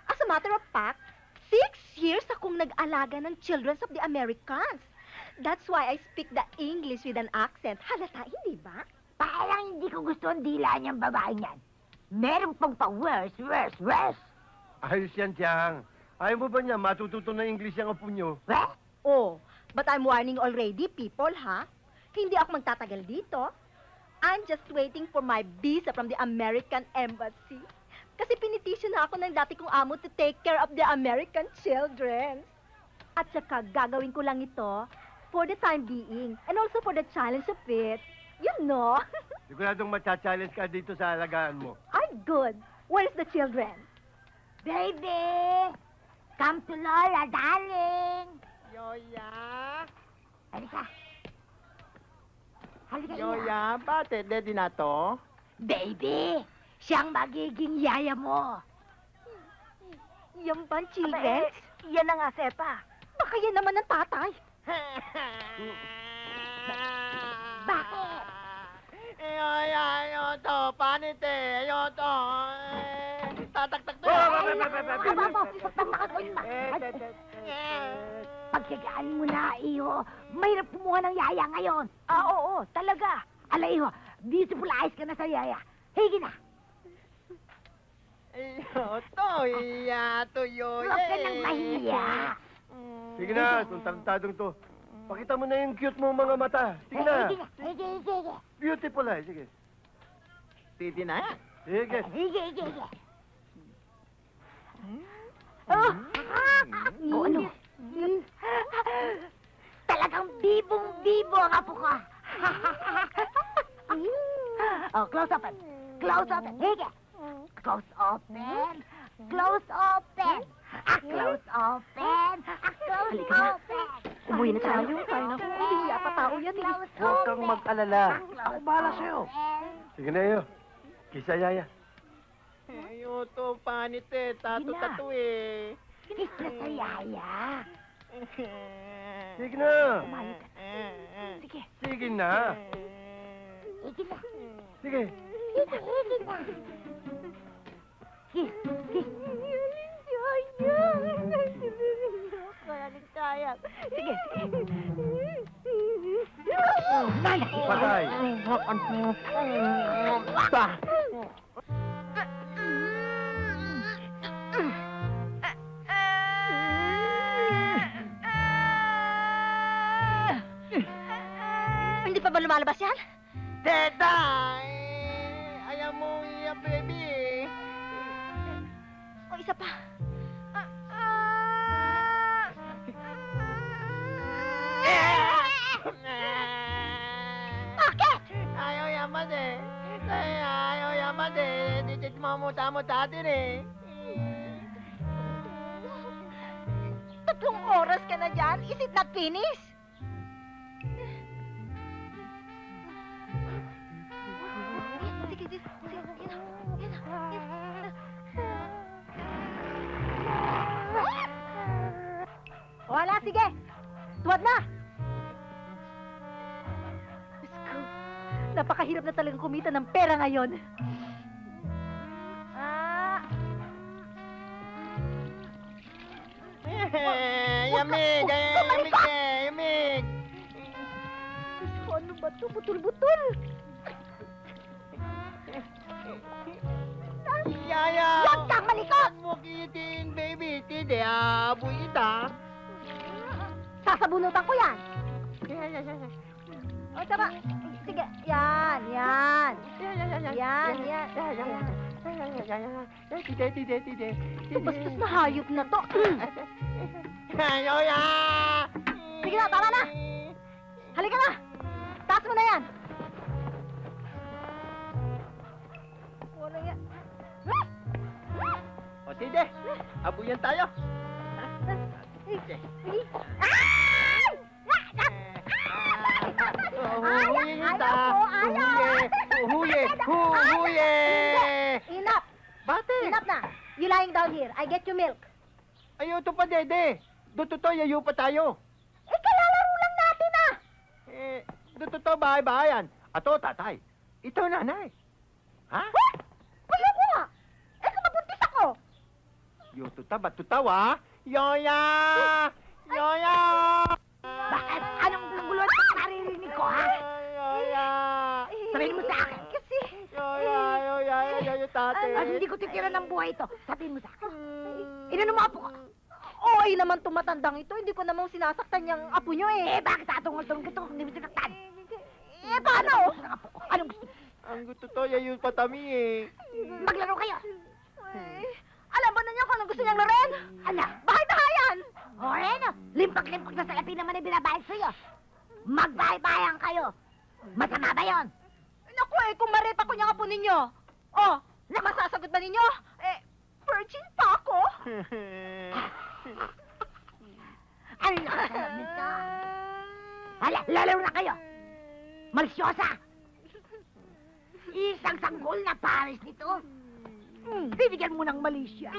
As a matter of fact, 6 years akong nag-alaga ng children of the Americans. That's why I speak the English with an accent. Halata, hindi ba? Parang hindi ko gusto ang dila niyang babaeng yan. Meron pang worse. Ayos yan, Tiyang. Ayaw mo ba niya matututo ng English yung apo niyo? Oh, but I'm warning already, people, ha? Hindi ako magtatagal dito. I'm just waiting for my visa from the American Embassy. Kasi pinitisyon na ako ng dati kong amo to take care of the American children. At saka gagawin ko lang ito for the time being and also for the challenge of it. You know. Siguradong matcha-challenge ka dito sa alagaan mo. I'm good. Where's the children? Baby! Come to Lola, darling! Yoya! Halika. Halika, Yoya, bakit? Ready na to? Baby! Siyang magiging yaya mo. Yan ba ang children? Yan na nga, Sepa. Baka yan naman ang tatay. Bakit? Yoya, ayoto, panite, ayoto. Tataktak to. Pagsagaan mo na, iho. Mahirap kumuha ng yaya ngayon. Oo, talaga. Ala, iho, beautiful eyes ka na sa yaya. Higi na. Ayoto, iyato, yoya. Huwag ka nang mahiya. Sige na, itong tarantadong to. Pakita mo na yung cute mo mga mata. Sige na. Higi na. Higi. Beautiful ay. Sige. Titi na. Sige. Higi. Oh, ano? Talagang bibong-bibo ang apo ko. Oh, close open. Close open. Hige. Close open. Close open. Close open. Close open. Umuwi na tayo. Tayo na ko. Hindi pa tao yan eh. Huwag kang mag-alala. Ako bahala sa'yo. Sige na iyo. Kisa yaya. Ayoto, panite, tato-tato eh. Isa sa yaya. Sige na. Sige. Sige na. Hige na. Sige. Hige na. Sige. Patay. Hindi pa ba lumalabas yan? Teta! Ayaw mo iya, baby. O isa pa. Bakit? Ayaw yaman eh. Ayaw yaman eh. Dito mamuta-muta din eh. 3 oras ka na dyan. Is it not finished? Sige. Wala, sige. Tuwad na. Diyos ko, napakahirap na talagang kumita ng pera ngayon. Yamig! Yamig eh! Yamig! Diyos ko, ano ba ito? Butul-butul. Yaya! Huwag kang mali Ikot! Mo kitin, baby. Tide, aboy kita. Sasabunutan ko yan. O, tama. Sige, yan. Tide. Ito bastos na hayop na to. Yoya! Sige na, tama na. Halika na. Taas mo na yan. Wala yan. O, tide. Abuyan tayo. Huye! Enough. Bate! Enough na. You lying down here. I get you milk. Ayaw to pa, dede. Doon to, yayo pa tayo. Kalalaro lang natin ah. Doon to, bahay-bahayan. Ato, tatay. Ito, nanay. Ha? Kuya ko nga. Kung mabuntis ako. Yo, tuta, ba't tutawa? Yoya! Yoya! Bakit? Anong gulot ang naririnig ko, ha? Yoya! Sabihin mo sa akin. Kasi... Yoya, tate. Hindi ko titira ng buhay ito. Sabihin mo sa akin. Inano mo apo ko? Oo, naman tumatandang ito. Hindi ko namang sinasaktan yung apo nyo eh. Bakit tatungol-tungol ito kung hindi mo sinaktan? Paano? Gusto ng apo ko. Anong gusto? Ang gusto to, yayo patami eh. Maglaro kayo. Alam ba na niya kung anong gusto niyang laren? Ala, Bahay-bahayan! o Reno, limpak-limpak na salapi naman ang binabayad sa'yo. Magbahay-bayan kayo. Masama ba yun? Naku kung mareta ko niya apo ninyo. Oh, masasagot ba ninyo? Virgin pa ako. Ano na kasalam nito? Hala, lalaw na kayo. Malisyosa. Isang sanggol na pares nito. Bibigyan mo ng malisya.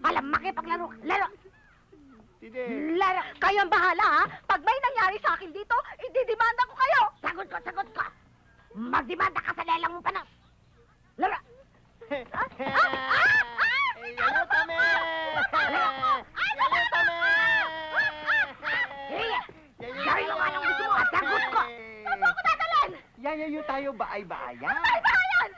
Alam, makipaglaro ka. Laro. Tide. Laro. Kayo ang bahala ha. Pag may nangyari sa akin dito, ididimanda ko kayo. Sagot ko. Magdemanda ka sa lelang mo pa na. Laro. Yayo tame! Yayo tame! Sabi mo anong gusto mo at sagot ko. Saan mo ako dadalhin? Yayo tayo baay-bayan. Bahay-bahayan!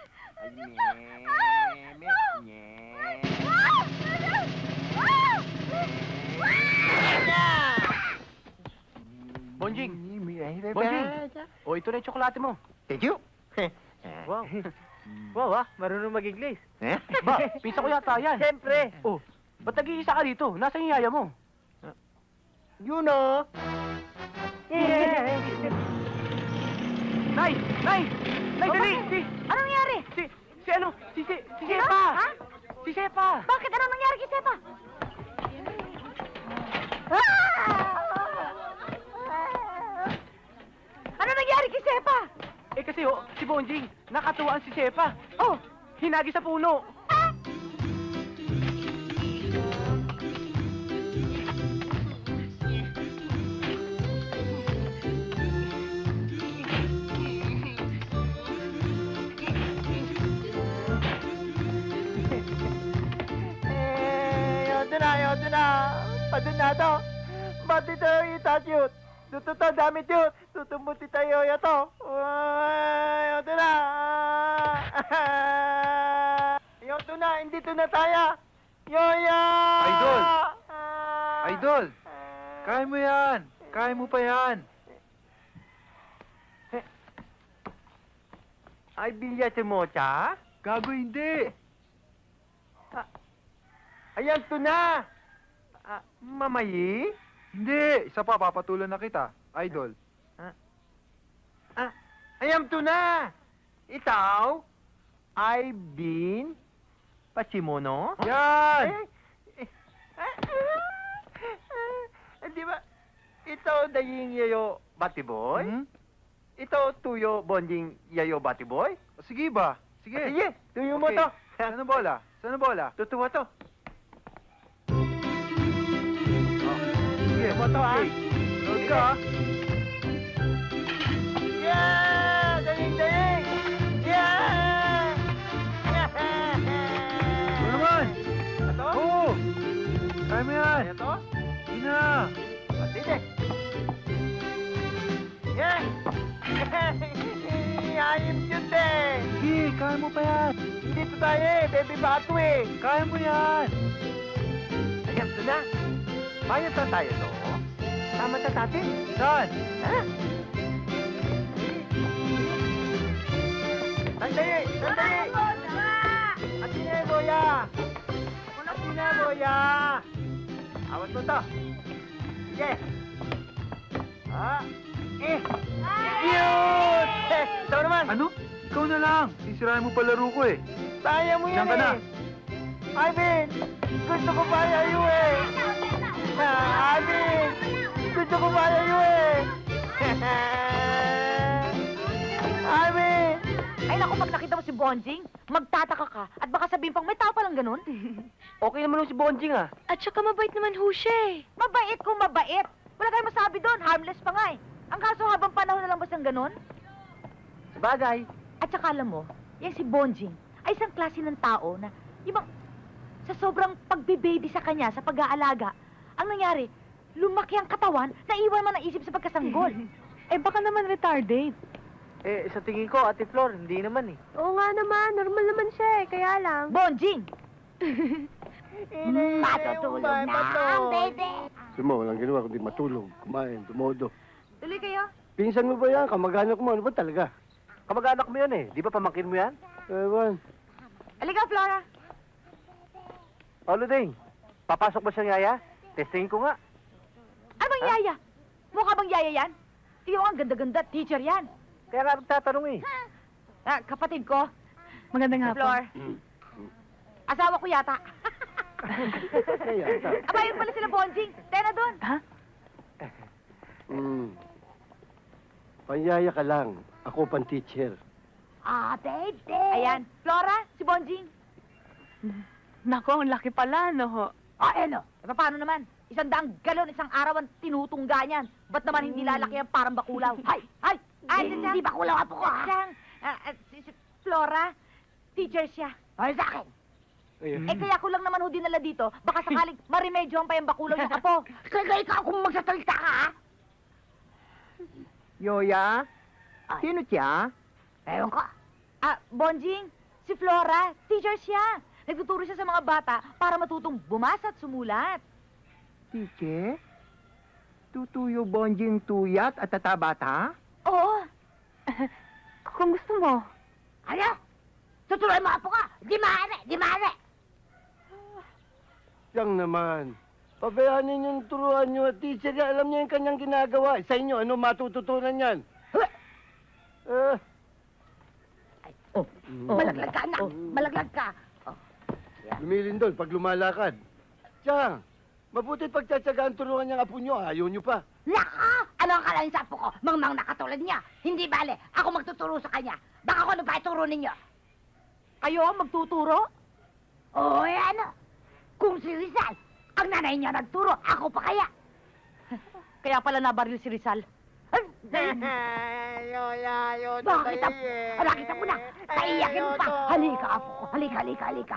Bonjing! Bonjing! O, ito na yung tsokolate mo. Thank you. Wow. Wow, marunong mag-English. Eh? Ba, pinsa ko yata yan. Siyempre. Oh, ba't nag-iisa ka dito? Nasaan yung yaya mo? You know. Nay! Nay! Nay, dali! Anong nangyari? Si Sepa! Ha? Si Sepa! Bakit? Anong nangyari kay Sepa? Ano nangyari kay Sepa? Kasi si Bonjing, nakatuwaan si Sepa. Oh, Hinagi sa puno. Yoto na. Padunado. Ba't ito itas yun? Tututo damit yun. Tutumuti tayo yato. Yoto na. Yoto na. Hindi to na tayo. Yoya! Idol! Idol! Kaya mo yan! Kaya mo pa yan! Ay, bilya si Mocha? Gago hindi! Ayan to na. Mamayi? Hindi! Isa pa, papatulan na kita. Idol. Ayan to na. Itaw? I've been Pasimono? Yan! Di ba? Ito daying yayo Batiboy? Hmm? Ito tuyo bonding yayo Batiboy? Sige ba? Sige. Sige, tuyo mo Okay. to. Saan ang bola? Saan ang bola? Tutuwa to. Sige. Tutuwa to ha. Load ka ha? Yeah! Daling! Yeah! Ano naman? Ito? Oo! Kaya mo yan! Ito? Sige na! Sige. Yeah! Ayim yun eh! Sige! kaya mo pa yan. Dito tayo eh, baby bato eh. Kaya mo yan. Ayan, ito na. Bayad na tayo, no? Tama na natin. Saan? Ha? Sandali! Sandali! Atina, Boya! Atina, Boya! Awat mo to. Sige. Cute! Ito naman. Ano? Ikaw na lang. Sisirahin mo pa laro ko eh. Kaya mo yan Diyan ka na. Ivan! Gusto ko pa yayo eh! Ivan! Gusto ko pa yayo eh! Ivan! Ay, naku, pag nakita mo si Bonjing, magtataka ka. At baka sabihin pang may tao palang ganun. Okay naman si Bonjing ah. At saka mabait naman ho siya eh. Mabait kung mabait. Wala tayong masabi doon. Harmless pa nga eh. Ang kaso habang panahon na lang ba siyang ganun? Sabagay. At saka alam mo, yan si Bonjing ay isang klase ng tao na ibang sa sobrang pagbe-baby sa kanya, sa pag-aalaga, ang nangyari, lumaki ang katawan, naiwan man ang isip sa pagkasanggol. Eh baka naman retarded. Eh, sa tingin ko, Ate Flor, hindi naman eh. Oo nga naman, normal naman siya eh, kaya lang. Bonjing! Matutulog na ang baby. Simo, walang ginawa kundi matulog, kumain, tumodo. Tuloy kayo. Pinsan mo ba yan? Kamag-anak mo? Ano ba talaga? Kamag-anak mo yan eh. Di ba pamangkin mo yan? Ewan. Halika, Flora. Paulo Ding, papasok ba siyang yaya? Testingin ko nga. Anong yaya? Mukha bang yaya yan? Tingnan mo, ang ganda-ganda. Teacher yan. Kaya nga nagtatanong eh. Ah, kapatid ko, Magandang si hapon. Flor. Asawa ko yata. Kaya, Aba, yun pala sila Bonjing. Tena doon. Ha? Panyaya ka lang. Ako pang teacher. Ah, baby. Ayan. Flora, si Bonjing. Nako, ang laki pala, no ho. Ah, ano? E, paano naman? 100 galon, isang araw ang tinutungga niyan. Ba't naman hindi lalaki yan parang bakulaw? Hay! Hay! Ay, Hindi bakulaw apo ko, ha? Siyang, si Flora, teacher siya. Ay, sa akin. Eh, kaya ko lang naman ho dinala dito. Baka sakaling maremedyohan pa yung bakulaw yung apo. Kaya ikaw kung magsasalita ka, ha? Yoya? Sino siya? Ewan ko. Ah, Bonjing, si Flora, teacher siya. Nagtuturo siya sa mga bata para matutong bumasa at sumulat. Teacher? Tutuyo bonjing tuyat at tatabata? Oo. Kung gusto mo. Ano? Tutuloy mo apo ka. Di maaari, di maaari. Yang naman. Pabayaanin yung turuan nyo. Teacher, alam niya yung kanyang ginagawa. Sa inyo, ano matututunan yan? Malaglag ka, anak. Malaglag ka. Lumilin doon pag lumalakad. Tiyang, mabuti pagtsatsagaan turuan niyang apo nyo. Ayaw nyo pa. Naka! Ano ang kalahin sa apo ko? Mangmang nakatulad niya. Hindi bale. Ako magtuturo sa kanya. Baka ako ano pa ituro ninyo. Kayo ang magtuturo? Oo, ano? Kung si Rizal, ang nanay niya nagturo, ako pa kaya. Kaya pala nabaril si Rizal. Bakit? Nakita mo na. Naiyakin mo pa. Halika, apo ko. Halika, halika, halika.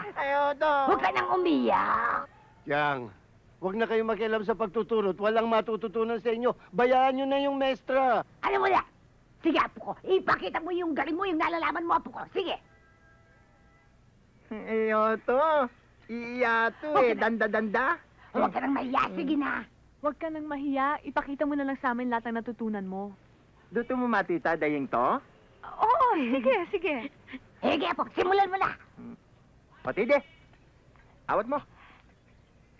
Huwag ka nang umiyak. Yang, huwag na kayo makialam sa pagtuturo at walang matututunan sa inyo. Bayaan nyo na yung mestra. Ano mo na? Sige, apo ko. Ipakita mo yung galing mo, yung nalalaman mo, apo ko. Sige. Iyoto. Iyato eh. Danda-danda. Huwag ka nang mahiya. Sige na. Huwag ka nang mahiya. Ipakita mo na lang sa amin lahat ng natutunan mo. Duto mo matita, dayeng to? Oo, sige, sige. Sige, apo. Simulan mo na. Patide. Awat mo.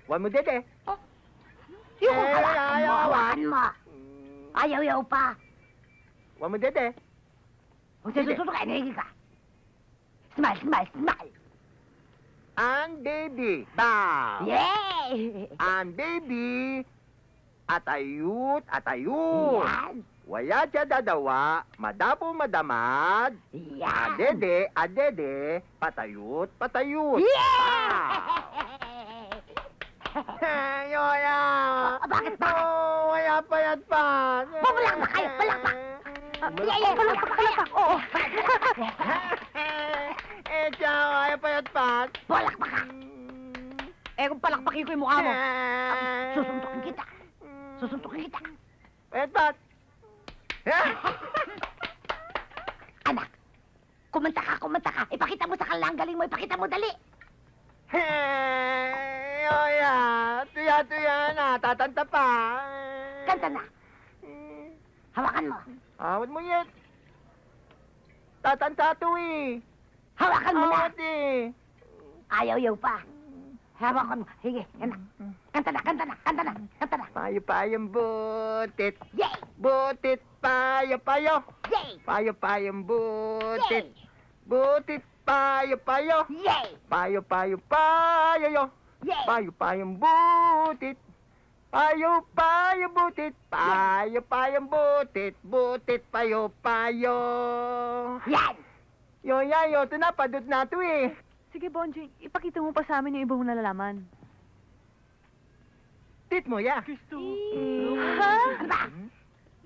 Wan mo dede. Yung hawakan mo. Ayaw pa. Wan mo dede. Huwag susunod ka. Nahigil ka. Smile, smile, smile. Ang baby. Bow. Yay! Ang baby. Atayut, atayut. Yan. Waya siya dadawa, madapo madamad. Yan. Adede, patayut, patayut. Yeah! Yoya! Bakit ba? Waya payat pa. Palakpak kayo, palakpak. Palakpak. Oo. Ciao, waya payat pa. Palakpak ka. Eh, kung palakpakin ko yung mukha mo. Susuntukin kita. Susuntukin kita. Payat pa. Anak, kung kumanta ka. Ipakita mo sa kanila ang galing mo, ipakita mo, dali. Hey, oya, tuya na, tatanta pa. Kanta na. Hawakan mo. Awat mo yan. Tatanta to eh. Hawakan mo na. Awat eh. Ayaw pa. Hawakan mo. Sige, yan na. Kanta na. Payo-payong butit. Yay! Butit, payo-payo. Yay! Payo-payong butit. Yay! Butit, payo-payo. Yay! Payo-payo, payo-yo. Yay! Payo-payong butit. Payo-payo butit. Payo-payong butit. Butit, payo-payo. Yan! Yo, ito na, padot na to eh. Sige, Bonjing, ipakita mo pa sa amin yung iba mong nalalaman. Tit mo, ya. Ha? Ano ba?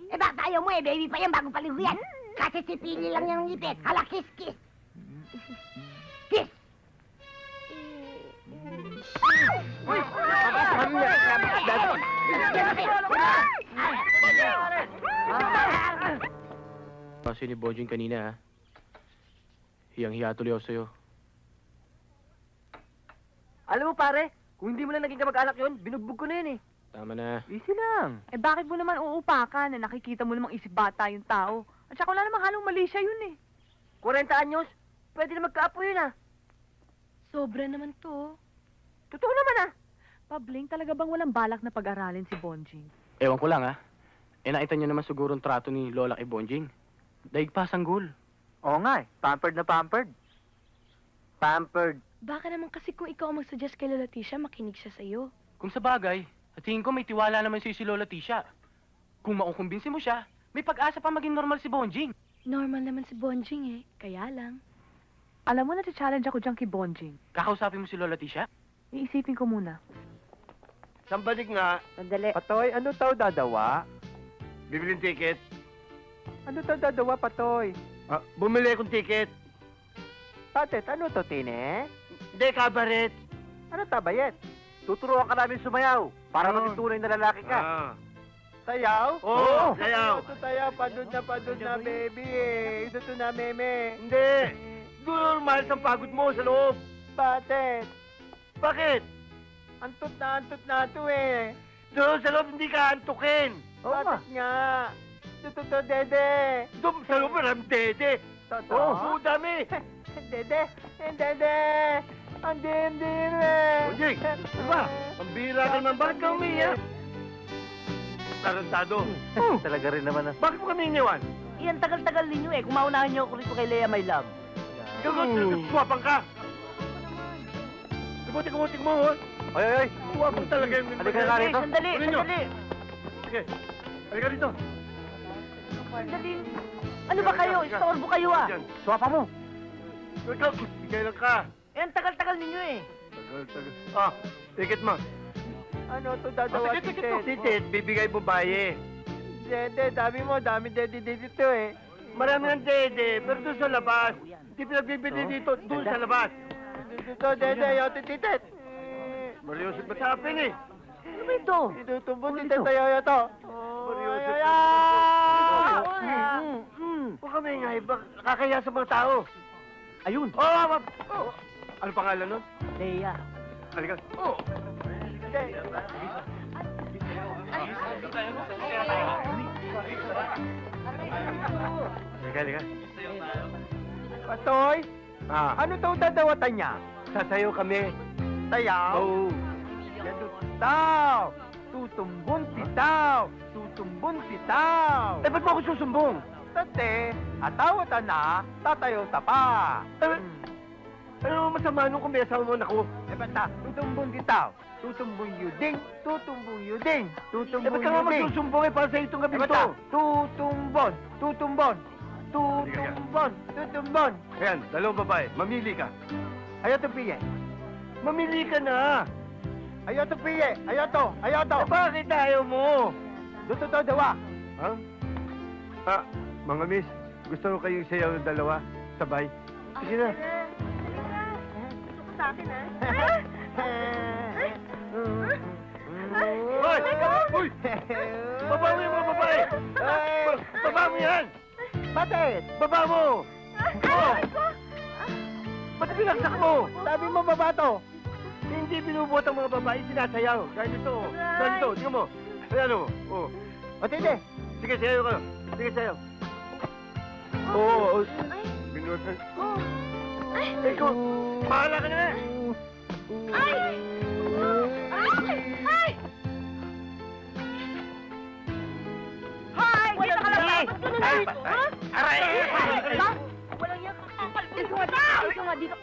Eh, bakit ayaw mo eh? Baby pa yan, bago paliho yan. Kasi sipili lang yung ngipin. Hala, kiss. Kiss! Kasi ni Bonjing kanina, ha? Hiyang-hiya tuloy ako sa'yo. Alam mo pare, kung hindi mo lang naging kamag-anak yun, binugbog ko na yun eh. Tama na. Easy lang. Eh bakit mo naman uupakan na nakikita mo namang isip bata yung tao? At saka wala namang halong mali siya yun eh. 40 anyos, pwede na magkaapo yun ah. Sobra naman to. Totoo naman ah. Pabling, talaga bang walang balak na pag-aralin si Bonjing? Ewan ko lang, ha? Eh, nakita niyo naman siguro ang trato ni Lola kay Bonjing. Daig pa sanggol. Oo nga eh, pampered na pampered. Pampered. Baka naman kasi kung ikaw ang mag-suggest kay Lola Tisha, makinig siya sa'yo. Kung sa bagay, sa tingin ko may tiwala naman sa'yo si Lola Tisha. Kung makukumbinsi mo siya, may pag-asa pa maging normal si Bonjing. Normal naman si Bonjing eh, kaya lang. Alam mo na challenge ako dyan kay Bonjing. Kakausapin mo si Lola Tisha? Iisipin ko muna. Sambalik nga. Sandali. Patoy, ano tao dadawa? Bibilin ticket. Ano tao dadawa, Patoy? Bumili akong ticket. Patet, ano to, Tine? Hindi, kabaret. Ano tabayet? Tuturuan ka namin sumayaw para maging tunay na lalaki ka. Sayaw? Oo, sayaw. Ito tayo, padod na, baby eh. Ito to na, meme. Hindi. Normal sa pagod mo sa loob. Patet, Bakit? antot na to eh. Doon sa loob hindi ka antukin. Patet nga. Ito to, dede. Doon sa loob maram dede. Totoo? Oo, dami. Dede, dede. Ang dim-dim eh. Bonjing, ano ba? Pambira ka naman. Bakit ka umiiyak? Tarantado. Talaga rin naman ah. Bakit mo kami iniwan? Iyan tagal-tagal ninyo eh. Kung maunahan niyo ako rito kay Lea, my love. Suwapang ka. Kamutik mo, oh. Ay. Suwapang talaga yung... Halika na rito. Sandali. Sige. Halika dito. Sandali. Ano ba kayo? Istorbo kayo ah. Swapa mo. Ikaw, bigay lang ka. Iyan tagal-tagal ninyo eh. Tagal. Ticket mo. Ano to, dadawa ticket? Ticket, bibigay babae. Dede, dami dede dito eh. Marami ng dede, pero doon sa labas. Hindi pinagbibili dito, doon sa labas. Dito, dede, yote titit. Mariusip ba sa akin eh? Ano ba ito? Itutubo titit tayo yato. Mariusip. Huwag kami nga, kakaya sa mga tao. Ayun. Ano pangalan nun? Lea. Halika. Oh. Halika. Patoy, ano daw dadawatan niya? Sasayaw kami. Tayaw? Oo. Yadut tao! Tutumbon titaw! Tutumbon titaw! Eh, ba't mo ako susumbong? Tate, atawatan na, tatayo tapa! Ano masama nung kung may asawa mo na ako? Eh, basta, tutumbon titaw! Tutumbon yuding! Tutumbon yuding! Eh, ba't ka nga magsusumbong eh? Para sa itong gabi to. Tutumbon! Tutumbon! Tutumbon! Tutumbon! Ayan, dalawang babae. Mamili ka. Ayato piye! Mamili ka na! Ayato piye! Ayato! Ayato! Eh, bakit ayaw mo? Duto to dawa! Ha? Mga miss, gusto ko kayong sayaw ng dalawa? Sabay? Sige na. Sa akin, ha? Hoy! Uy! Baba mo yung mga babae! Baba mo yan! Bakit? Baba mo! Oh! Binagsak mo! Sabi mo, babato! Hindi binubuhat ang mga babae, sinasayaw. Gaya nito, gaya nito, tingnan mo. Ayan o, oh. Matindi! Sige, sayaw ka. Sige, sayaw. Oo, binuhat na. Ikaw, bahala ka na! Ay! Ay! Hoy! Dito ka lang ba? Ba't ganun Ay, dito? patay. Ha? Aray! Ba? Walang yan. Dito nga dito.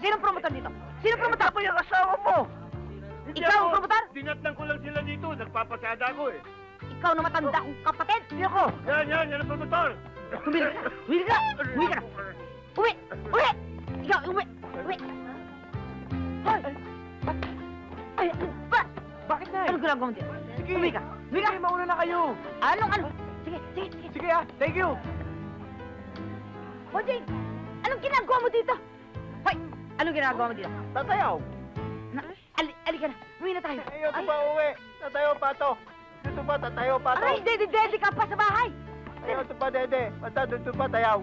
Sinong promotor dito? Sinong promotor? Ako yung asawa mo! Ikaw ang promotor? Dinatnan ko lang sila dito, nagpapasada ako eh. Ikaw na matanda kong kapatid. Hindi ako! Yan ang promotor! Tumira ka! Tumira ka! Uwi ka na! Uwi! Uwi! Ikaw, uwi! Uwi! Hoy! Ay, ba? Bakit na? Anong ginagawa mo dito? Sige. Uwi ka! Uwi ka! Sige, mauna na kayo. Ano? Sige. Sige thank you. Bonjing! Anong ginagawa mo dito? Hoy! Anong ginagawa mo dito? Tatayaw! Alika na! Uwi na tayo! Ayaw pa uwi! Tatayaw pa to! Dito pa, tatayaw pa to! Aray, dedi ka pa sa bahay! Ayaw to pa, dede! Basta dito pa, tayaw!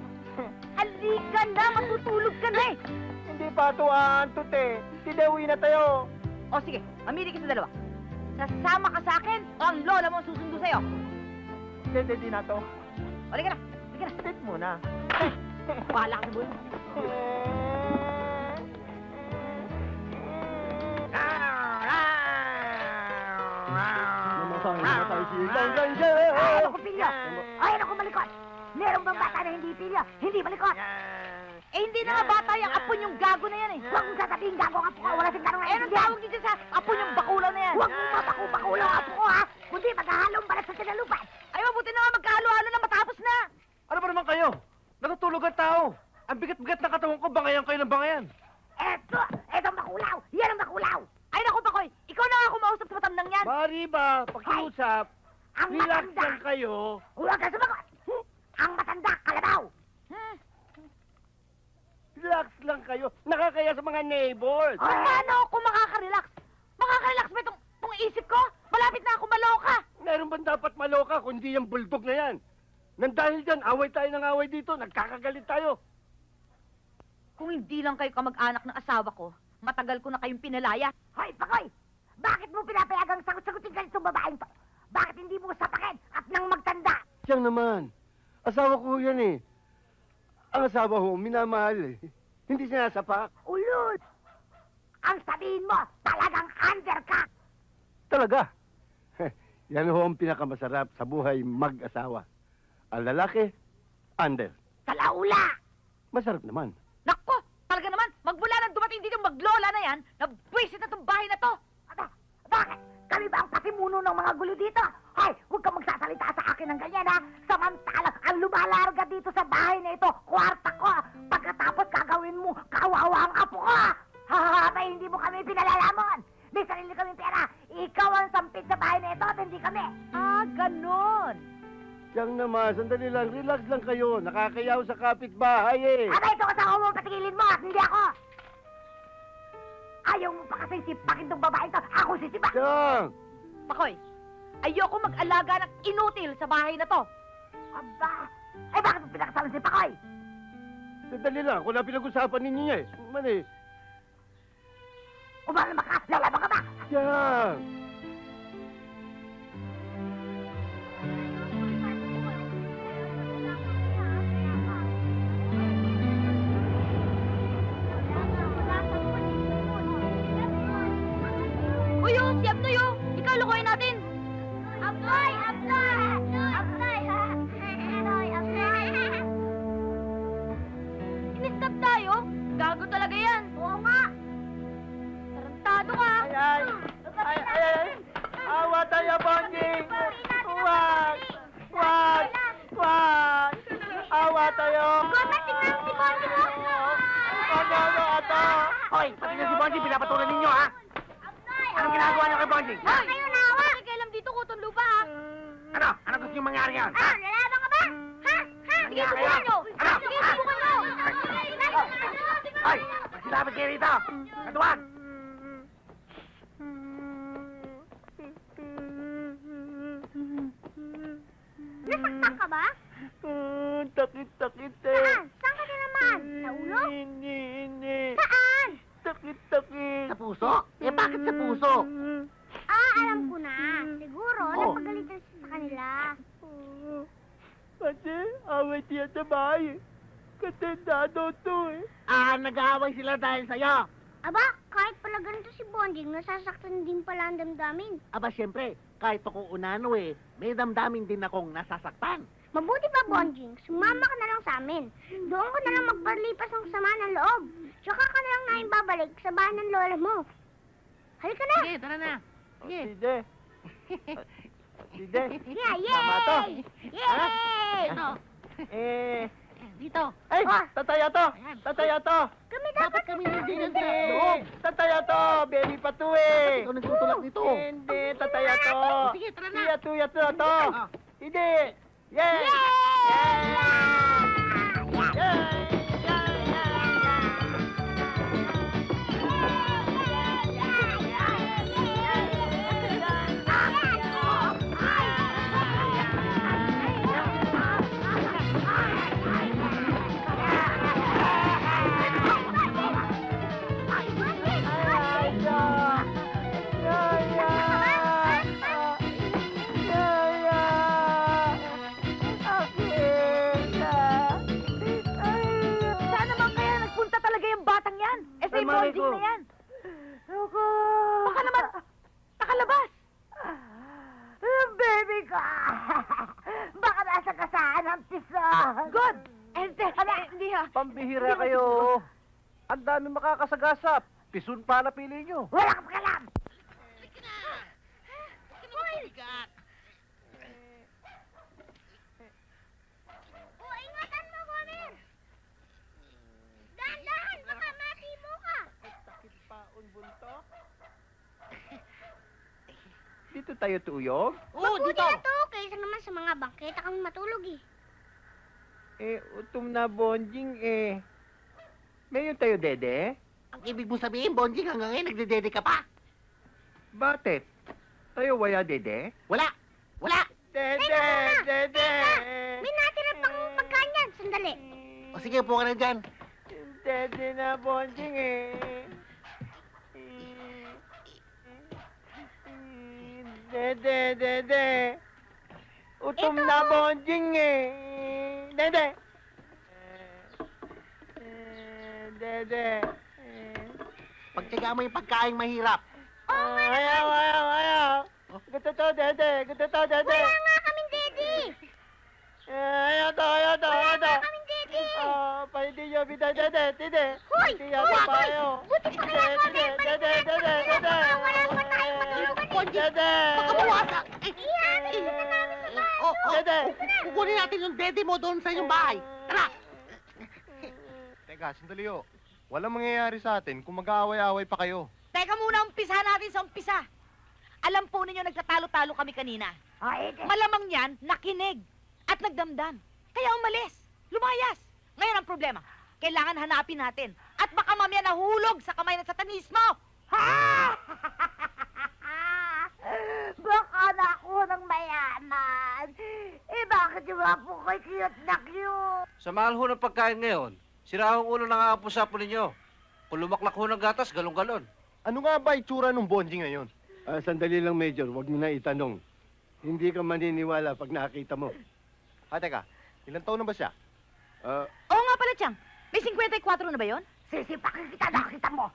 Halika na! Matutulog ka na eh! Hindi pa to aantot eh! Hindi uwi na tayo! O sige, mamili ka sa dalawa. Sasama ka sa akin o ang lola mo ang susundo sa'yo? Dede, di na to! Halika na! Sit muna! Bahala ka sa buhay mo. Namatay silang ganja! Ay, ako pilyo! Ay, ako malikot! Meron bang bata na hindi pilyo? Hindi malikot! Eh, hindi na nga bata yung apo yung gago na yan eh. Huwag mong sasabihin gago ang apo ko. Wala siyang tanong na yan. Tawag dito sa apo yung bakulaw na yan. Huwag mong mabakulaw ang apo ko ha. Kundi maghahalong balat sa sinalupan. Ay, mabuti na nga magkahalo-halo na matapos na. Ano ba naman kayo? Natutulog ang tao. Ang bigat-bigat ng katawan ko, bangayan kayo ng bangayan. Eto bakulaw. Yan ang bakulaw. Ay, naku, Bakoy. Ikaw na nga kumausap sa matandang yan. Mari ba, pakiusap, Ang relax matanda. lang kayo. Huwag ka sumagot. Ang matanda, kalabaw. Relax lang kayo. Nakakaya sa mga neighbors. Paano ako makaka-relax? Makaka-relax ba itong isip ko? Malapit na ako maloka. Meron bang dapat maloka kundi yung bulldog na yan? Nang dahil dyan, away tayo ng away dito. Nagkakagalit tayo. Kung hindi lang kayo kamag-anak ng asawa ko, matagal ko na kayong pinalaya. Hoy, Pakoy! Bakit mo pinapayagang sagot-sagutin ka nitong babaeng to? Bakit hindi mo sapakin at nang magtanda? Siyang naman. Asawa ko yan eh. Ang asawa ko, minamahal eh. Hindi sinasapak. Ulul! Ang sabihin mo, talagang under ka! Talaga. Yan ho ang pinakamasarap sa buhay mag-asawa. Ang lalaki, under. Talaula! Masarap naman. Nako! Talaga naman, magmula nang dumating dito yung maglola na yan, nabwisit na itong bahay na to! Bakit? Kami ba ang pasimuno ng mga gulo dito? Hoy, huwag kang magsasalita sa akin ng ganyan, ha? Samantalang ang lumalarga dito sa bahay na ito, kwarta ko. Pagkatapos gagawin mo, kawawa ang apo ko. Hahahatay, hindi mo kami pinalalamon. May sarili kaming pera. Ikaw ang sampit sa bahay na ito at hindi kami. Ah, ganon. Siyang naman, sandali lang, relax lang kayo. Nakakayaw sa kapitbahay eh. Abay, ito kasama mo, patigilin mo at hindi ako. Ayaw mo pa kasi sipakin tong babae to. Ako sisipak. Siyang! Pakoy, ayoko mag-alaga ng inutil sa bahay na to. Aba, ay bakit mo pinakasalan si Pakoy? Sandali lang, kung na pinag-usapan ninyo niya eh. Mali. Umalama ka, lalaban ka ba? Siyang! Uyo, si Abnoy, oh. Ikaw, lukuhin natin. Abnoy! Abnoy! Abnoy! Abnoy! Iniskap tayo? Gago talaga yan. Oo nga. Tarantado ka. Ay! Awa tayo, Bonjing! Huwag! Huwag! Huwag! Awa tayo! Tingnan si Bonjing, oh. Ano ato? Hoy, pati na si Bonjing, pinapatulan ninyo, ha? Anong ginagawa niyo kay Bonjing? Ha? Kayo nawa. Hindi kailam dito kutong lupa, ha? Ano? Ano gusto niyo mangyari yan? Ah, lalaban ka ba? Ha? Ha? Sige, subukan nyo. Ano? Sige, subukan nyo. Hoy, magsilapit kayo rito! Katuan! Nasaktan ka ba? Takit-takit eh. Saan? Saan ka na naman? Sa ulo? Hindi. puso? Eh, bakit sa puso? Alam ko na. Siguro, Oh. napagalitan siya sa kanila. Kasi, away tiyan sa bahay. Katendado to eh. Nag-aaway sila dahil sa'yo. Aba, kahit pala ganito si Bonding, nasasaktan din pala ang damdamin. Aba, siyempre, kahit ako unano may damdamin din akong nasasaktan. Mabuti pa, Bonding, sumama ka na lang sa amin. Doon ko na lang magpalipas ng sama ng loob. Tsaka ka na lang namin babalik sa bahay ng lola mo. Halika na! Sige, tara na. Sige. Side. Side. Yeah, yay! Tama to. Yay! Dito. Dito. Ay, Ah. tataya to. Tataya to. Kami dapat Kami hindi Hindi. loob. Tataya to. Baby pa to eh. Ikaw nagtutulak nito. Hindi, tataya to. Sige, tara na. Iya to, iya to, to. Hindi. Yay! Saan naman kaya nagpunta talaga yung batang yan? Eh, si Ay, malay Bonding ko. na yan. Baka naman, nakalabas. Baby ko! Baka nasa kasaan ng tison. Good. Hindi ha. Pambihira kayo. Ang dami makakasagasap. Pisun pa na pili nyo. Wala kang pakalam! ingatan mo, Gomer! Dahan-dahan, baka matimo ka! Dito tayo tuyog. Mabuti na to, kaysa naman sa mga bangketa kami matulog eh. Utom na bonjing eh. Mayon tayo, Dede? Ang ibig mo sabihin, Bonjing, hanggang ngayon nagdedede ka pa? Bakit? Tayo waya, Dede? Wala! Wala! Dede! Dede! May natira pang pagkain yan, sandali. O sige, upo ka na dyan. Dede na bonjing eh. Dede, Dede. Utom Ito. na bonjing eh. Dede. Dede. Pagtyaga mo yung pagkain mahirap. Ayaw, ayaw, ayaw. Gusto to, Dede. Gusto to, Dede. Wala nga kaming daddy! Ayaw to, ayaw to, ayaw to. Wala kaming daddy! Pwede nyo, bida, Dede. Tide. Hoy! Hindi yata Hoy! tayo. Buti pa kaya, Dede, Gomer! Dede, Dede, Dede. Wala pa tayong matulugan eh! Dede. Pagkabawasak! Ihatid na namin sa bahay! Dede. Kukunin natin yung dede mo doon sa inyong bahay. Tara! Teka, sandali ho. Walang mangyayari sa atin kung mag-aaway-aaway pa kayo. Teka muna, umpisa natin sa umpisa. Alam po ninyo, nagtatalo-talo kami kanina. Malamang yan, nakinig at nagdamdam. Kaya umalis, lumayas. Ngayon ang problema, kailangan hanapin natin. At baka mamaya nahulog sa kamay ng satanismo. Baka na ako ng mayaman. Eh, bakit yung mga pukoy cute na cute? Sa mahal ho ng pagkain ngayon, sira ang ulo ng aapusapo ninyo. Kung lumaklak ho ng gatas, galon-galon. Ano nga ba itsura ng bonjing ngayon? Sandali lang, Major. Huwag mo na itanong. Hindi ka maniniwala pag nakita mo. Teka, ilang taon na ba siya? Oo nga pala, Chang. May 54 na ba yon? Sisipakin kita, nakita mo.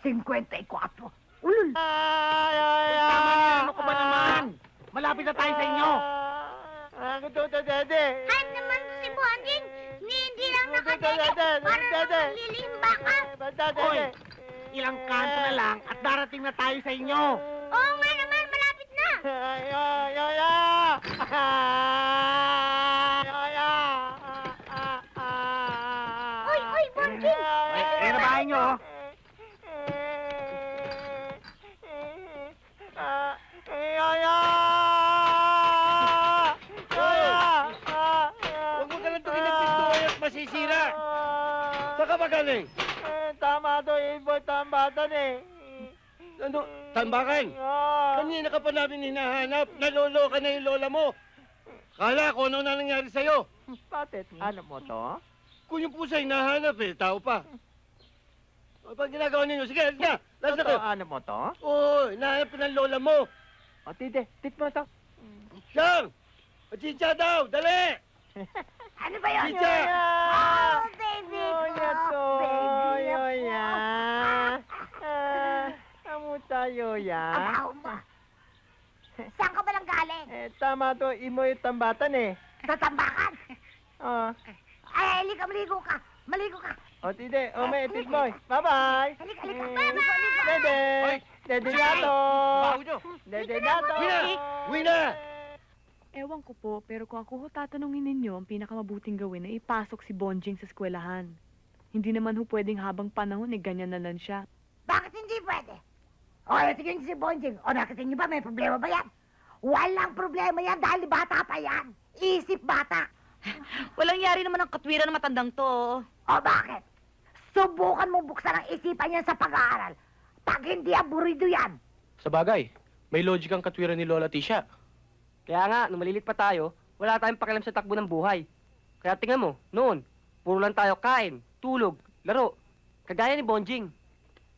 54. Tama na, ano ka ba naman? Malapit na tayo sa inyo. Gusto to, Dede. Kahit naman si Bonding, hindi lang nakadede para naman lilimba ka. Hoy, ilang kanto na lang at darating na tayo sa inyo. Oo nga naman, malapit na. Uy, Bonding! Ay, na bahay nyo, oh. Huwag mo ka lang tumingin dito at masisira. Saan ka ba galing? Tama to, Boy. Tambatan eh. Ano? Tambakan? Kanina ka pa namin hinahanap. Nalolo ka na yung lola mo. Kala ko ano na nangyari sa'yo. Bakit? Ano mo to? Kung yung pusa hinahanap eh, tao pa. Ano ba ginagawa ninyo? Sige, na! Nasa kayo! Ano mo to? Oo, hinahanap ng lola mo! O, tide, tit mo to. Siyang! Chicha daw! Dali! Ano ba yun? Chicha! Oh, baby ko! Baby Yoya. Amo tayo ya. Ang baho mo. Saan ka ba lang galing? Tama to, imo yung tambatan eh. Sa tambakan? Oh. Ay, halika, maligo ka. Maligo ka. O, tide, o may tit mo. Bye-bye. Halika, halika. Bye-bye! Dede! Dede gato! Dede gato! Uwi na! Ewan ko po, pero kung ako ho tatanungin ninyo, ang pinakamabuting gawin ay ipasok si Bonjing sa eskwelahan. Hindi naman ho pwedeng habang panahon ganyan na lang siya. Bakit hindi pwede? O, tingin si Bonjing. O, nakita niyo ba may problema ba yan? Walang problema yan dahil bata pa yan. Isip bata. Walang yari naman ang katwiran ng matandang to. O, bakit? Subukan mo buksan ang isipan yan sa pag-aaral. Pag hindi aburido yan. Sa bagay, may logic ang katwiran ni Lola Tisha. Kaya nga, nung malilit pa tayo, wala tayong pakialam sa takbo ng buhay. Kaya tingnan mo, noon, puro lang tayo kain, tulog, laro. Kagaya ni Bonjing.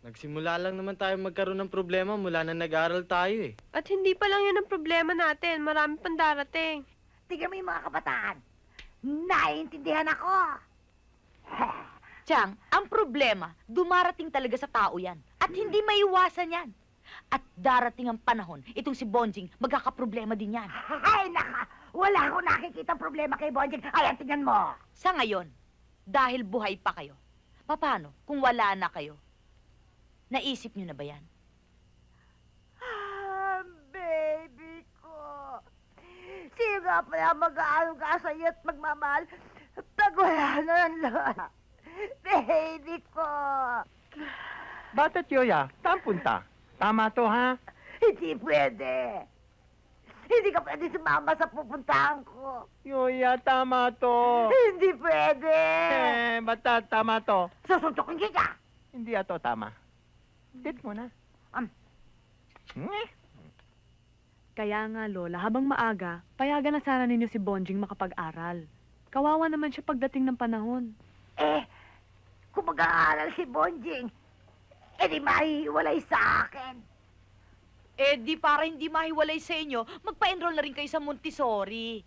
Nagsimula lang naman tayo magkaroon ng problema mula na nag-aaral tayo eh. At hindi pa lang yun ang problema natin. Marami pang darating. Tingnan mo yung mga kabataan. Naiintindihan ako. Chang, ang problema, dumarating talaga sa tao yan. At hindi maiwasan yan. At darating ang panahon, itong si Bonjing, magkakaproblema din yan. Ay, naka! Wala akong nakikita problema kay Bonjing. Ayan, tingnan mo. Sa ngayon, dahil buhay pa kayo, paano kung wala na kayo? Naisip niyo na ba yan? Baby ko. Sino nga pala mag-aaruga sa'yo at magmamahal pag wala na ng lola? Baby ko. Bakit Yoya? Saan punta? Tama to ha? Hindi pwede. Hindi ka pwede sumama sa pupuntahan ko. Yoya, tama to. Hindi pwede. Basta tama to. Susuntukin kita. Hindi ato tama. Tit mo na. Kaya nga, Lola, habang maaga, payagan na sana ninyo si Bonjing makapag-aral. Kawawa naman siya pagdating ng panahon. Kung mag-aaral si Bonjing, di mahihiwalay sa akin. Di para hindi mahiwalay sa inyo, magpa-enroll na rin kayo sa Montessori.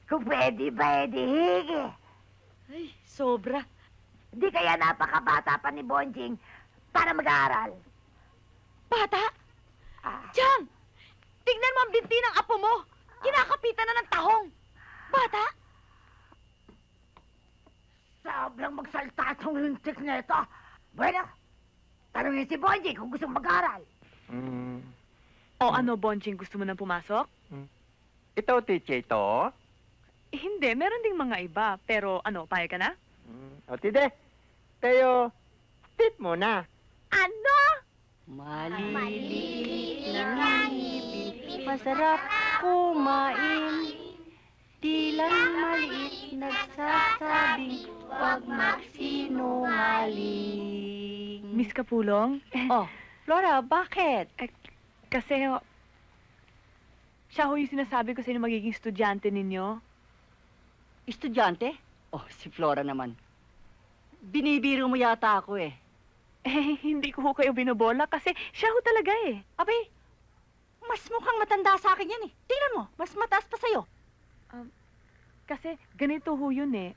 Kung pwede ba, higi. Ay, sobra. Di kaya napakabata pa ni Bonjing para mag-aaral. Bata? Chang! Tignan mo ang binti ng apo mo. Kinakapitan na ng tahong. Bata? Sobrang magsalta itong lintik na ito. Bueno, tanungin si Bonjing kung gusto mag-aaral. O ano, Bonjing, gusto mo nang pumasok? Ito, teacher, ito. Hindi, meron ding mga iba. Pero ano, payag ka na? O, tide. Tayo, tit mo na. Ano? Maliliit na ngipin, masarap kumain. Di lang maliit, nagsasabing wag magsinungaling. Miss Kapulong? Oh, Flora, bakit? Kasi siya ho yung sinasabi ko sa inyo magiging estudyante ninyo. Estudyante? Oh, si Flora naman. Binibiro mo yata ako eh. Hindi ko ho kayo binobola kasi siya ho talaga eh. Abay, mas mukhang matanda sa akin yan eh. Tingnan mo, mas mataas pa sa'yo. Kasi ganito ho yun eh.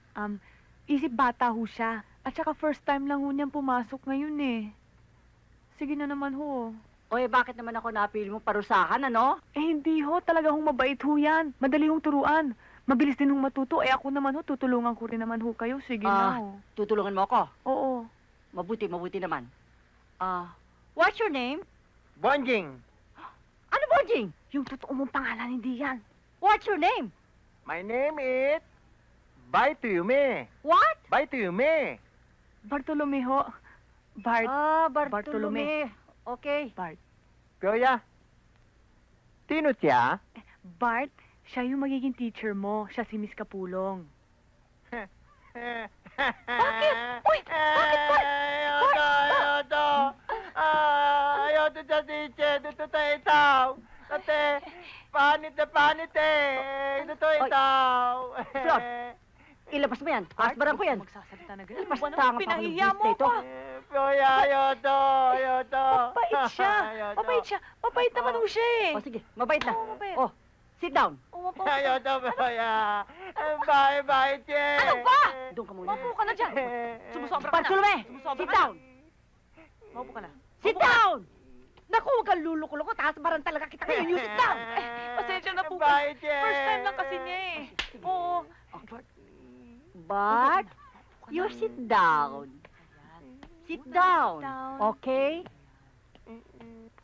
Isip bata ho siya. At saka first time lang ho niyang pumasok ngayon eh. Sige na naman ho. Oy, bakit naman ako napili mo parusahan, ano? Hindi ho, talaga hong mabait ho yan. Madali hong turuan. Mabilis din hong matuto. Ako naman ho, tutulungan ko rin naman ho kayo. Sige na ho. Tutulungan mo ako? Oo. Mabuti naman. What's your name? Bonjing. Ano, Bonjing? Yung totoo mong pangalan, hindi yan. What's your name? My name is Baytuyume. What? Baytuyume. Bartolome ho. Bartolome. Okay. Bart. Yoya, sino siya? Bart, siya yung magiging teacher mo. Siya si Miss Kapulong. Bakit? Uy, bakit, Bart? Ayaw sa teacher. Dito tayo itaw. Tate, panit eh. Dito itaw. Ilabas mo yan. Asbaran ko yan. Magsasalita na ganun. Ilabas Ano, tanga pa pinahiya ng mo nito. ako. Pioya, ayoko, ayoko. Mabait siya. Mabait siya. Mabait naman ho siya eh. O sige, mabait na. Oo, mabait. Oh, sit down. Umupo. Ayoko, Pioya. Bye-bye, Che. Ano ba? Doon ka muna. Maupo ka na dyan. Sumusobra ka na. Bartolome, Sumusobra sit ka na. down. Maupo ka na. Sit down! Naku, huwag kang luluko-loko. Taas-baran talaga kita ngayon. You sit down. Pasensya na po. Bye, Che. First time lang kasi niya eh. Oo. Bart, you sit down. Sit down. Okay?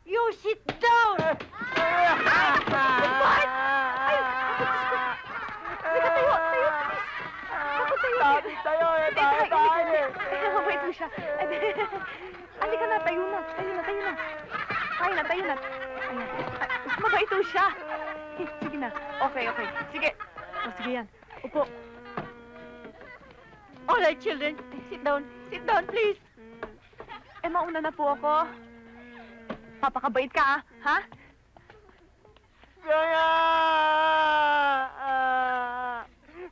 You sit down! Bart! Ay, Teka, tayo, tayo, please. Naku, tayo. Sabi tayo, bye-bye. Mabait mo siya. Halika na, tayo na. Tayo na, tayo na. Tayo na, tayo na. Ayan. Mabait ho siya. Sige na. Okay, okay. Sige. O, sige yan. Upo. All right, children. Sit down. Sit down, please. Mauna na po ako. Papakabait ka, ha? Pioya!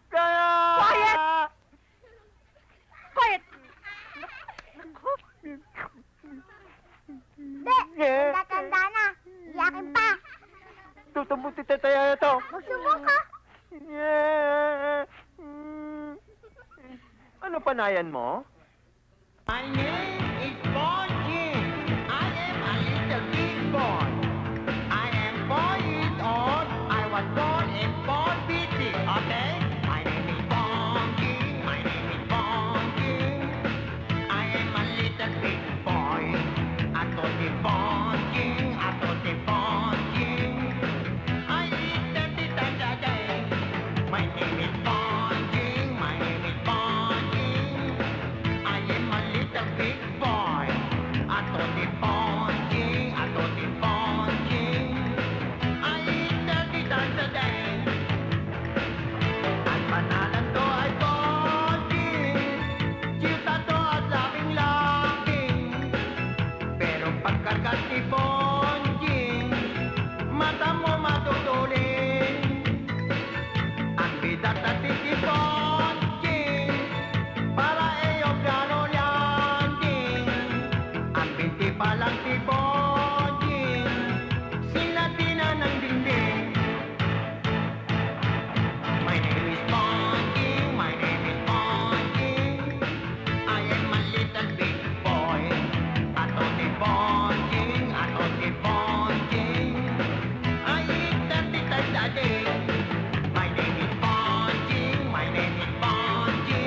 Pioya! Quiet! Quiet! Hindi, tanda na. Iyakin pa. Tutumbuti tayo ito. Magsubok ka. Ano panayan mo? My name is Bonji. I am a little big boy. I am 4 years old. I was born in Fort City, okay? My name is Bonji. My name is Bonji. I am a little big boy. I told the Bonji. I told the Bonji. I eat 30 times a day. My name is Bonji. My name is Bonji. I am a little big boy. I told the Bonji. I told the Bonji. I eat 30 times a day. Ang panalan to ay Bonji. Chita to at laking-laking. Pero pagkagat ni Bonji, mata mo matutulin. Ang bidat at si Bonji, para iyong gano landing. Ang binti pa lang si Bonji, sila tina ng dingding. My name is Bonji, my name is Bonji. I am a little big boy. I told the Bonji, I told the Bonji. I eat 30 times a day. My name is Bonji, my name is Bonji.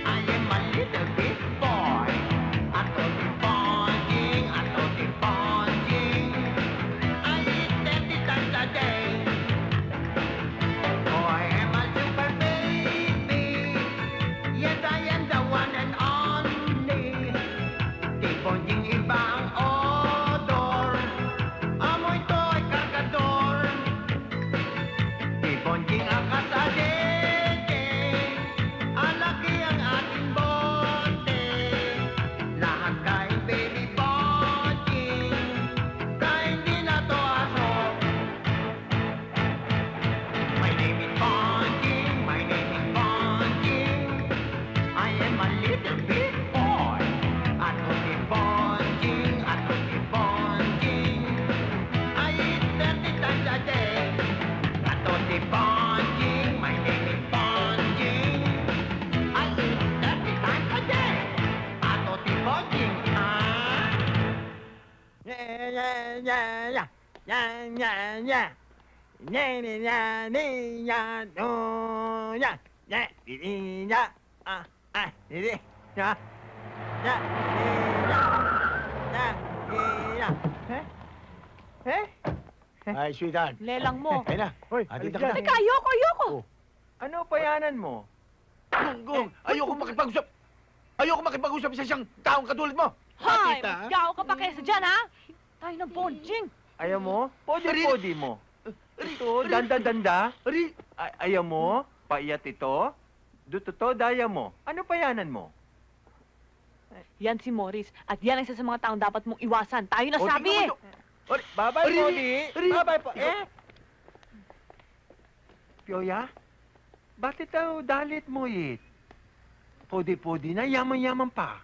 I am a little big boy. I told the Bonji, I told the Bonji. I eat 30 times a day. Oh, I am a super baby. Yes, I am the one and only. Di Bonjing iba ang odor. Amoy to ay kargador. Di Bonjing ang kasadete. Alaki ang ating bote. Lahat kain baby Bonjing. Kain din na to aso. My name is Bonjing. My name is Bonjing. I am a little big boy. I told the Bonjing. I told the Bonjing. I eat 30 times a day. I told the Bonjing. My name is Bonjing. I eat 30 times a day. I told the Bonjing. Yeah, yeah, yeah, yeah. Yeah, yeah, yeah. Yeah, yeah, yeah, yeah, no, yeah, yeah, yeah, yeah, yeah, Ay, sweetheart. Lelang mo. Ay na. Hoy, atita ka na. Teka, ayoko, ayoko. Ano payanan mo? Gunggong, ayoko makipag-usap. Ayoko makipag-usap sa isang taong katulad mo. Hay, Atita. magyaw ka pa kesa dyan, ha? Tayo ng Bonjing. Ayaw mo? Podi mo. Ito, danda-danda. Ayaw mo? Paiyat ito? Duto daya mo. Ano payanan mo? Yan si Morris. At yan ang isa sa mga taong dapat mong iwasan. Tayo na sabi eh. Babay, Podi. Babay po. Pioya? Bakit daw dalit mo, it? Podi-podi na, yaman-yaman pa.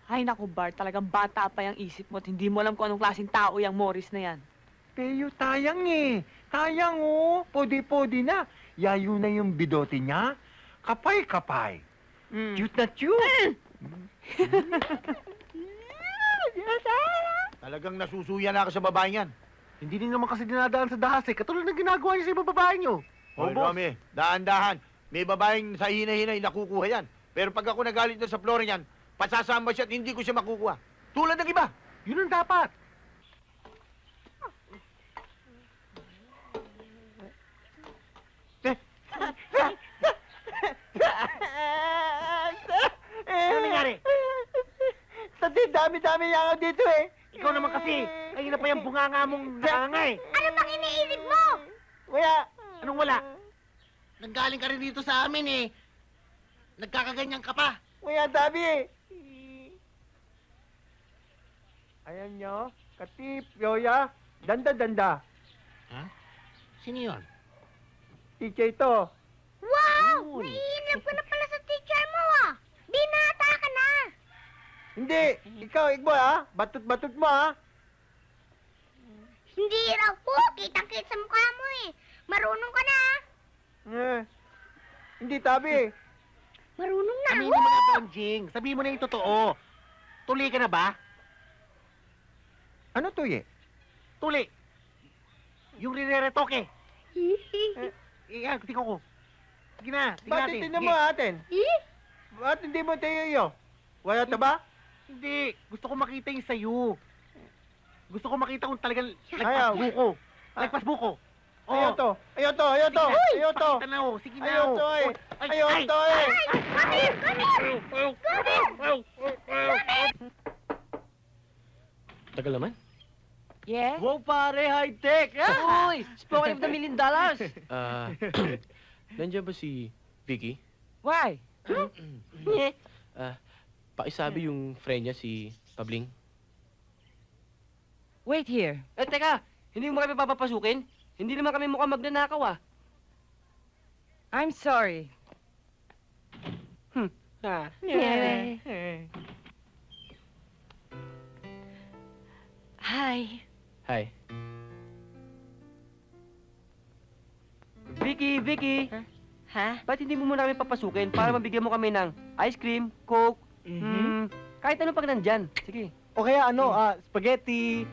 Ay, naku, Bart, talagang bata pa yung isip mo at hindi mo alam kung anong klaseng tao yung Morris na yan. Pero tayang eh. Tayang oh. Podi-podi na. Yayo na yung bidote niya. Kapay-kapay. Cute na cute. Talagang nasusuya na ako sa babaeng yan. Hindi din naman kasi dinadaan sa dahas eh. Katulad ng ginagawa niyo sa ibang babae niyo. Hoy, Romy, dahan-dahan. May babaeng sa hina-hina nakukuha yan. Pero pag ako nagalit na sa flora niyan, pasasama siya at hindi ko siya makukuha. Tulad ng iba. Yun ang dapat. Ano nangyari? Sa dami-dami niya ako dito eh. Ikaw naman kasi. Kanina pa yung bunganga mong nakangay. Ano bang iniisip mo? Wala. Anong wala? Nanggaling ka rin dito sa amin eh. Nagkakaganyan ka pa. Wala dami eh. Ayan nyo. Katip, yoya. Danda-danda. Sino yun? Teacher ito. Wow! Naiinap ka na pala sa teacher mo ah! Binata ka na! Hindi. Ikaw, Igbo ha. Batot-batot mo ha. Hindi raw po! Kitang-kit sa mukha mo eh! Marunong ka na ah! Hindi tabi. Marunong na! Aminin mo na, Bonjing. Sabihin mo na yung totoo. Tuli ka na ba? Ano to eh? Tuli. Yung rireretoke. Iyan, tingnan ko. Sige na, tingnan Ba't natin. tingnan Sige. mo atin? Ba't hindi mo tayo iyo? Wala ta ba? Hindi. Gusto ko makita yung sayo. Gusto ko makita kung talagang Ayaw. lagpas buko. Lagpas buko. Ayaw to. Ayaw to. Ayaw to. Ayaw to. Pakita na oh. Sige na Ayaw oh. to eh. Ay, Ayaw ay. to eh. Tagal naman. Yeah? Wow, pare, high-tech! Uy! Spoken of the $1 million! Nandiyan ba si Vicky? Why? Pakisabi yung friend niya si Pabling. Wait here. Eh, teka! Hindi mo kami papapasukin? Hindi naman kami mukhang magnanakaw, ah. I'm sorry. Hi. Hi. Vicky, Vicky! Ha? Ba't hindi mo muna kami papasukin para mabigyan mo kami ng ice cream, coke, kahit ano pag nandyan. Sige. O kaya ano, spaghetti,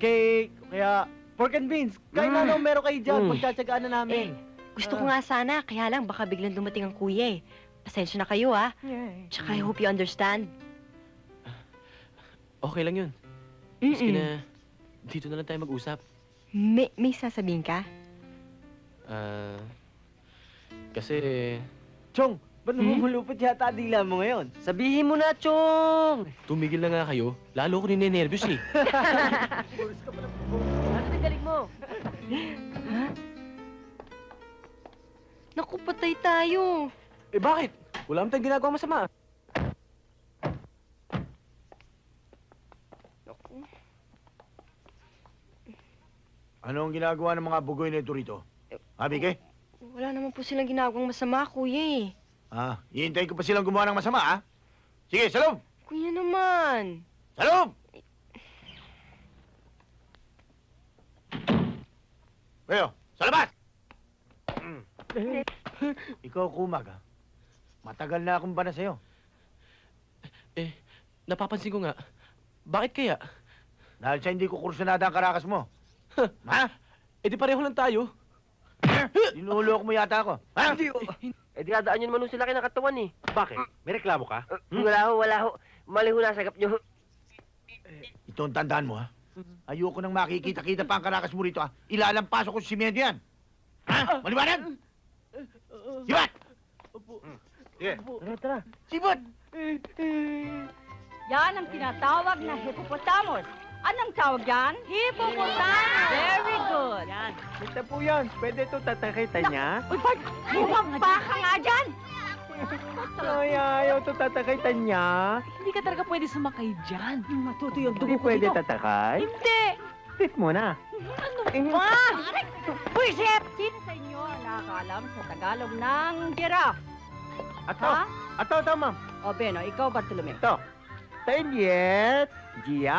cake, o kaya pork and beans. Kahit na ano meron kayo dyan, pagtsatsagaan na namin. Gusto ko nga sana, kaya lang baka biglang dumating ang kuya eh. Pasensya na kayo ah. Tsaka I hope you understand. Okay lang yun. Sige na, dito na lang tayo mag-usap. May sasabihin ka? Kasi... Chong, ba't lumulupot yata dila mo ngayon? Sabihin mo na, Chong! Tumigil na nga kayo, lalo ko ninenervyos eh. Ano na galing mo? Naku, patay tayo. Eh bakit? Wala naman tayong ginagawa masama. Ano ang ginagawa ng mga bugoy na ito rito? Bike? Wala naman po silang ginagawang masama, kuya eh. Hihintayin ko pa silang gumawa ng masama, ha? Sige, sa loob! Kuya naman. Sa loob! Kayo, sa labas! Ikaw, Kumag, ha? Matagal na akong bana sa'yo. Napapansin ko nga, bakit kaya? Dahil sa hindi ko kursunada ang karakas mo. Ha? Eh di pareho lang tayo. Dinuloko mo yata ako. Ha? Eh, dinadaan nyo naman nung sila kinakatawan eh. Bakit? May reklamo ka? Wala ho. Mali ho nasagap nyo. Ito ang tandaan mo, ha? Ayoko nang makikita-kita pa ang karakas mo rito, ha? Ilalampasok ko sa simento yan. Ha? Maliwanag? Sibat! Sige. Tara. Sibat! Yan ang tinatawag na hippopotamus. Anong tawag yan? Hippopotamus! Very good. Yan. Basta po yan. Pwede ito tatakitan niya? Uy, Bart! Bumaba ka nga dyan! Ay, ayaw ito tatakitan niya. Hindi ka talaga pwede sumakay dyan. Matuto yung Hindi dugo ko pwede dito. tatakay? Hindi! Sit muna. Ano ba? Buisit! Sino sa inyo ang nakakaalam sa Tagalog ng giraffe? Ato. Ato, ma'am. O, Beno, ikaw, Bartolome. Ito. Tenyet, Gia.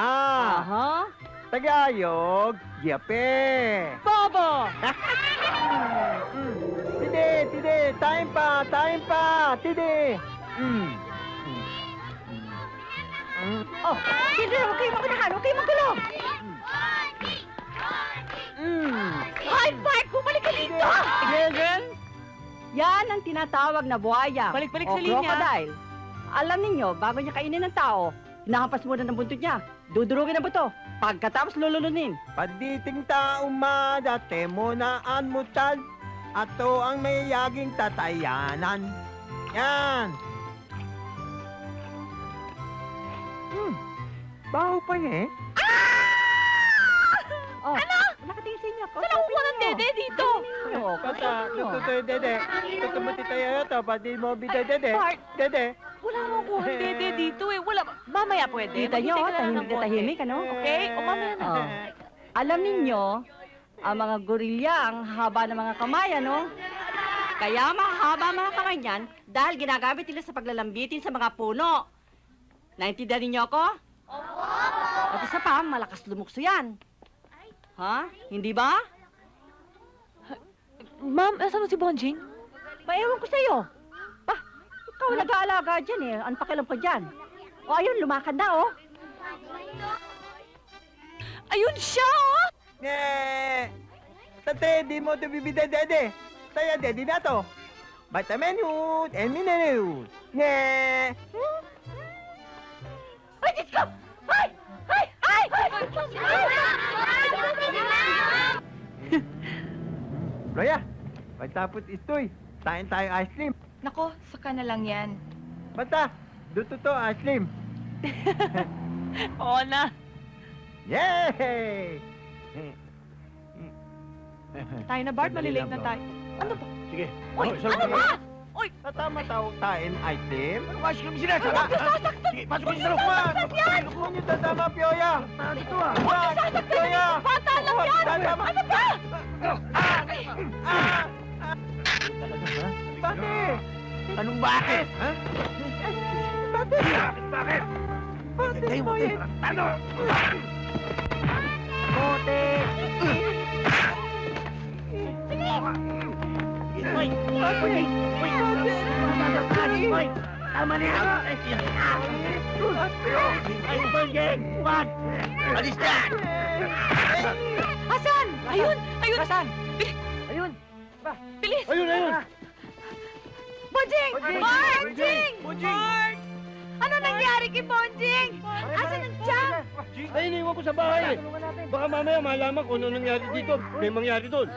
Aha. Tagayog, Giape. Bobo! Tide, time pa, tide. Oh, hindi, huwag kayo makunahan, huwag kayo magulo. Ay, Mark, bumalik ka dito! Girl, yan ang tinatawag na buhaya. Balik o sa linya. crocodile. Alam ninyo, bago niya kainin ng tao, hinahampas muna ng buntot niya. Dudurugin ang buto. Pagkatapos lululunin. Paditing tauma, dati mo na ang mutal. Ato ang mayayaging tatayanan. Yan. Baho pa eh. Oh, ano? Nakatingin sa inyo. Saan ako kuha ng dede dito? Kata, tututoy dede. Tutumati tayo ito, pati mo bida dede. Dede. Wala mo kuha ng dede dito eh. Wala. Mamaya pwede. Kita nyo, Maghintay ka lang ng tahimik na konti. tahimik, ano? Okay? O mamaya na. Oh. Alam ninyo, ang mga gorilya ang haba ng mga kamay, ano? Kaya mahaba ang mga kamay niyan dahil ginagamit nila sa paglalambitin sa mga puno. Naintindihan ninyo ako? Opo! At isa pa, malakas lumukso yan. Ha? Hindi ba? Ma'am, asan mo si Bonjing? Paewan ko sa'yo. Ikaw nag-aalaga dyan eh. Ano pakialam pa dyan? O ayun, lumakad na oh. Ayun siya oh! Ne! Tate, di mo ito bibida dede. Saya dede na to. Vitamin hood and mineral. Ne! Ay, Diyos ko! Ay! Ay! Ay! Loya, pagtapos istoy, tayin tayo ice cream. Nako, saka na lang yan. Basta, duto to ice cream. Oo na. Yay! Tayo na, Bart. Malilate na tayo. Ano ba? Sige. Uy, ano ba? Uy! Tatama tao tayin ice cream. Pasok kami sila. Sige, pasok kami sa loob. Huwag niyo tatama, Pioya. Dito ah. Pioya! Bata lang yan! Tatama. Ano ba? Bakit? Anong bakit? Ha? Bakit? Bakit? Bakit, Tayo mo. Pioya? Ano? Bote! Uy! Uy! Uy! Tama na yan! Ay, Bonjing! Wag! Alis na! Asan? Ayun! Ayun! Asan? Ayun! Bilis! Ayun! Bonjing! Bonjing! Bonjing! Bart! Ano nangyari kay Bonjing? Asan ang tiyan? Ay, iniwan ko sa bahay eh. Baka mamaya malaman kung ano nangyari dito. May mangyari doon.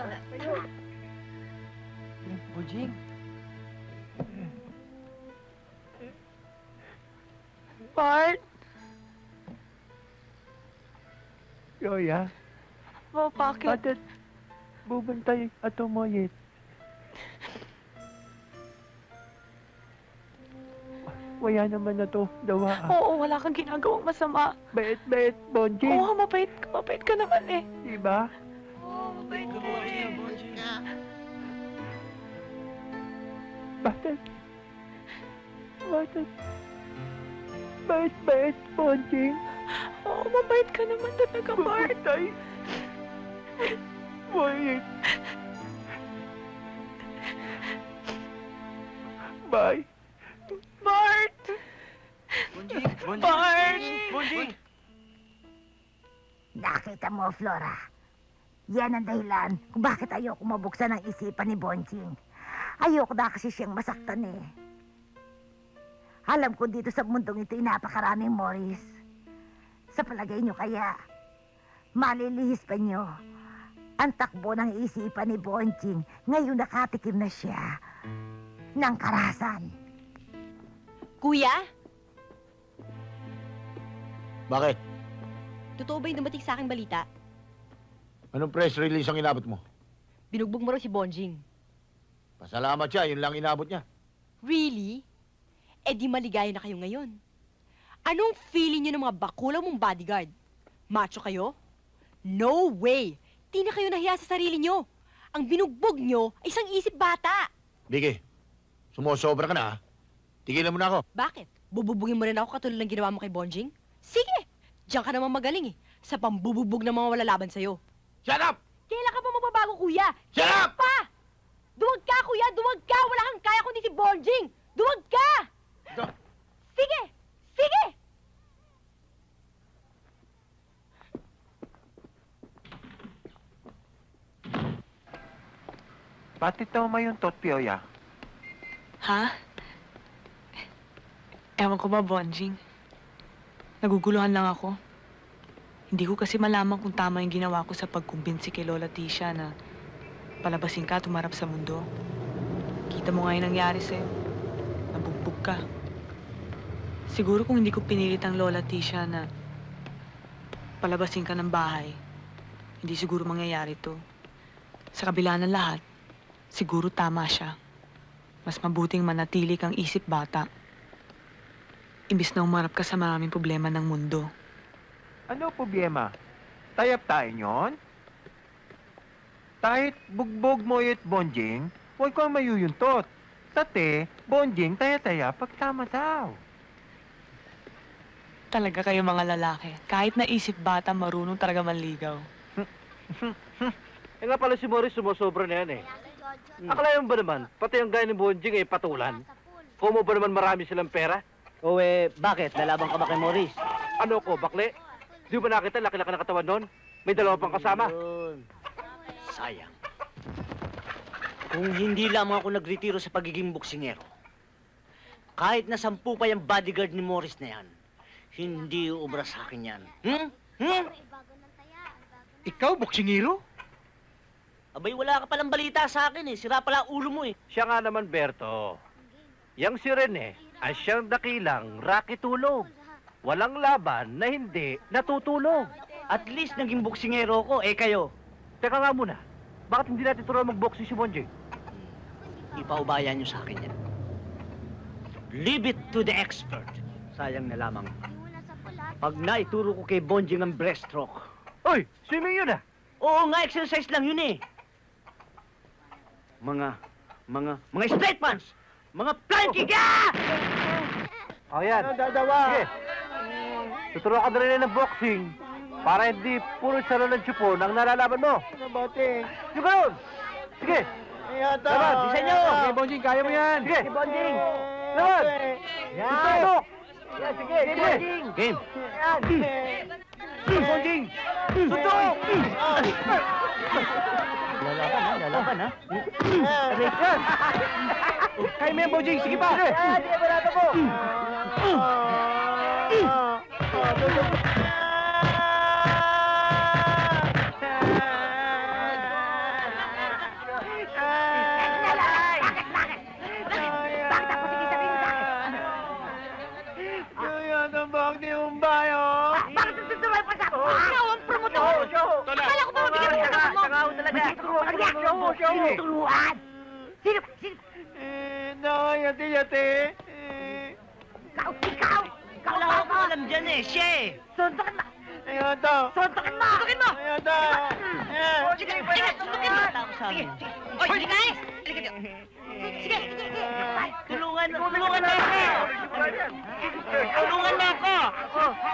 Bonjing? Bart! Pioya, Oh, bakit? bakit bubantay ato mo yit? Wala naman na to, dawa. Oo, wala kang ginagawang masama. Bait, Bonjing. Oo, mabait ka naman eh. Diba? Oo, mabait ka, Bonjing. Bakit? Bakit? Bait, Bonjing. Oo, mabait ka naman talaga, Bart. Bubantay. Boyit. Bye. Bart! Bart! Bonjing! Nakita mo, Flora. Yan ang dahilan kung bakit ayoko mabuksan ang isipan ni Bonjing. Ayoko na kasi siyang masaktan eh. Alam ko dito sa mundong ito'y napakaraming Morris. Sa palagay niyo kaya, malilihis pa niyo ang takbo ng isipan ni Bonjing ngayong nakatikim na siya ng karahasan. Kuya, Bakit? totoo ba yung dumating sa aking balita? Anong press release ang inabot mo? Binugbog mo raw si Bonjing. Pasalamat siya, yun lang inabot niya. Really? Eh di maligaya na kayo ngayon. Anong feeling niyo ng mga bakulaw mong bodyguard? Macho kayo? No way! Di na kayo nahiya sa sarili nyo. Ang binugbog nyo ay isang isip bata. Vicky, sumusobra ka na, ha? Tigilan mo na ako. Bakit? Bububugin mo rin ako katulad ng ginawa mo kay Bonjing? Sige! Diyan ka naman magaling sa pambububog ng mga walalaban sa'yo. Shut up! Kailan ka pa magbabago, kuya? Shut up! Pa! Duwag ka, kuya! Duwag ka! Wala kang kaya kundi si Bonjing! Duwag ka! Sige! Sige! Pati ito mayuntot, Pioya. Ha? Ewan ko ba, Bonjing? Naguguluhan lang ako. Hindi ko kasi malaman kung tama yung ginawa ko sa pagkumbinsi kay Lola Tisha na palabasin ka at tumarap sa mundo. Kita mo nga yung nangyari sa'yo. Nabugbog ka. Siguro kung hindi ko pinilit ang Lola Tisha na palabasin ka ng bahay, hindi siguro mangyayari to. Sa kabila ng lahat, siguro tama siya. Mas mabuting manatili kang isip bata. Imbis na umarap ka sa maraming problema ng mundo. Ano problema? Tayap tayo nyon? Kahit bugbog mo it Bonjing, huwag kang mayuyuntot. Tate, Bonjing, taya-taya, pagsama daw. Talaga kayo mga lalaki. Kahit na isip bata, marunong talaga manligaw. Eh nga pala si Morris sumusobra na yan eh. Akalain mo ba naman, pati ang gaya ni Bonjing ay patulan? Kung mo ba naman marami silang pera? O bakit? Lalaban ka ba kay Morris? Ano ko, bakle? Di ba nakita, laki-laki ng katawan nun? May dalawa pang kasama. Sayang. Kung hindi lamang ako nagretiro sa pagiging boksingero, kahit na 10 pa yung bodyguard ni Morris na yan, hindi uubra sa akin yan. Ikaw, boksingero? Abay, wala ka palang balita sa akin eh. Sira pala ang ulo mo eh. Siya nga naman, Berto. Yang si Rene ay siyang dakilang Rocky Tulog. Walang laban na hindi natutulog. At least naging boksingero ko, kayo. Teka nga muna, bakit hindi natin turuan mag-boxing si Bonjing? Ipaubayan niyo sa akin yan. Leave it to the expert. Sayang na lamang. Pag naituro ko kay Bonjing ang breaststroke. Oy, swimming yun ah! Oo nga, exercise lang yun eh. Mga straight punch! Mga flying kick! O yan. Sige. Tuturuan ka na rin ng boxing para hindi puro salo ng tsupon ang nalalaban mo. Bote. Yung ganun! Sige! Laban, bisa nyo! Sige, Bonjing, kaya mo yan! Sige! Bonjing! Laban! Yan. Tutok! Yan, sige, Sige! Game! Yan. Bonjing! Tutok! Lalaban ha? Yan! Kaya mo yan, Bonjing! Sige pa! Sige! Yan, sige, wala po. Bakit ako sige sabihin mo sa akin? Yan ang bag ni Umbayo. Bakit tuturuan pa sa akin? Ikaw ang promotor! Akala ko ba mabigyan mo sa mo? Takaw talaga. Turuan! Sino? Yate. Ikaw! Wala akong alam dyan eh, siya eh. Suntukin mo! Ayun to. Suntukin mo! Ayun to. Sige, suntukin mo! Sige. Oy, sige na eh! Halika dito. Sige. Tulungan na ako! Tulungan na ako!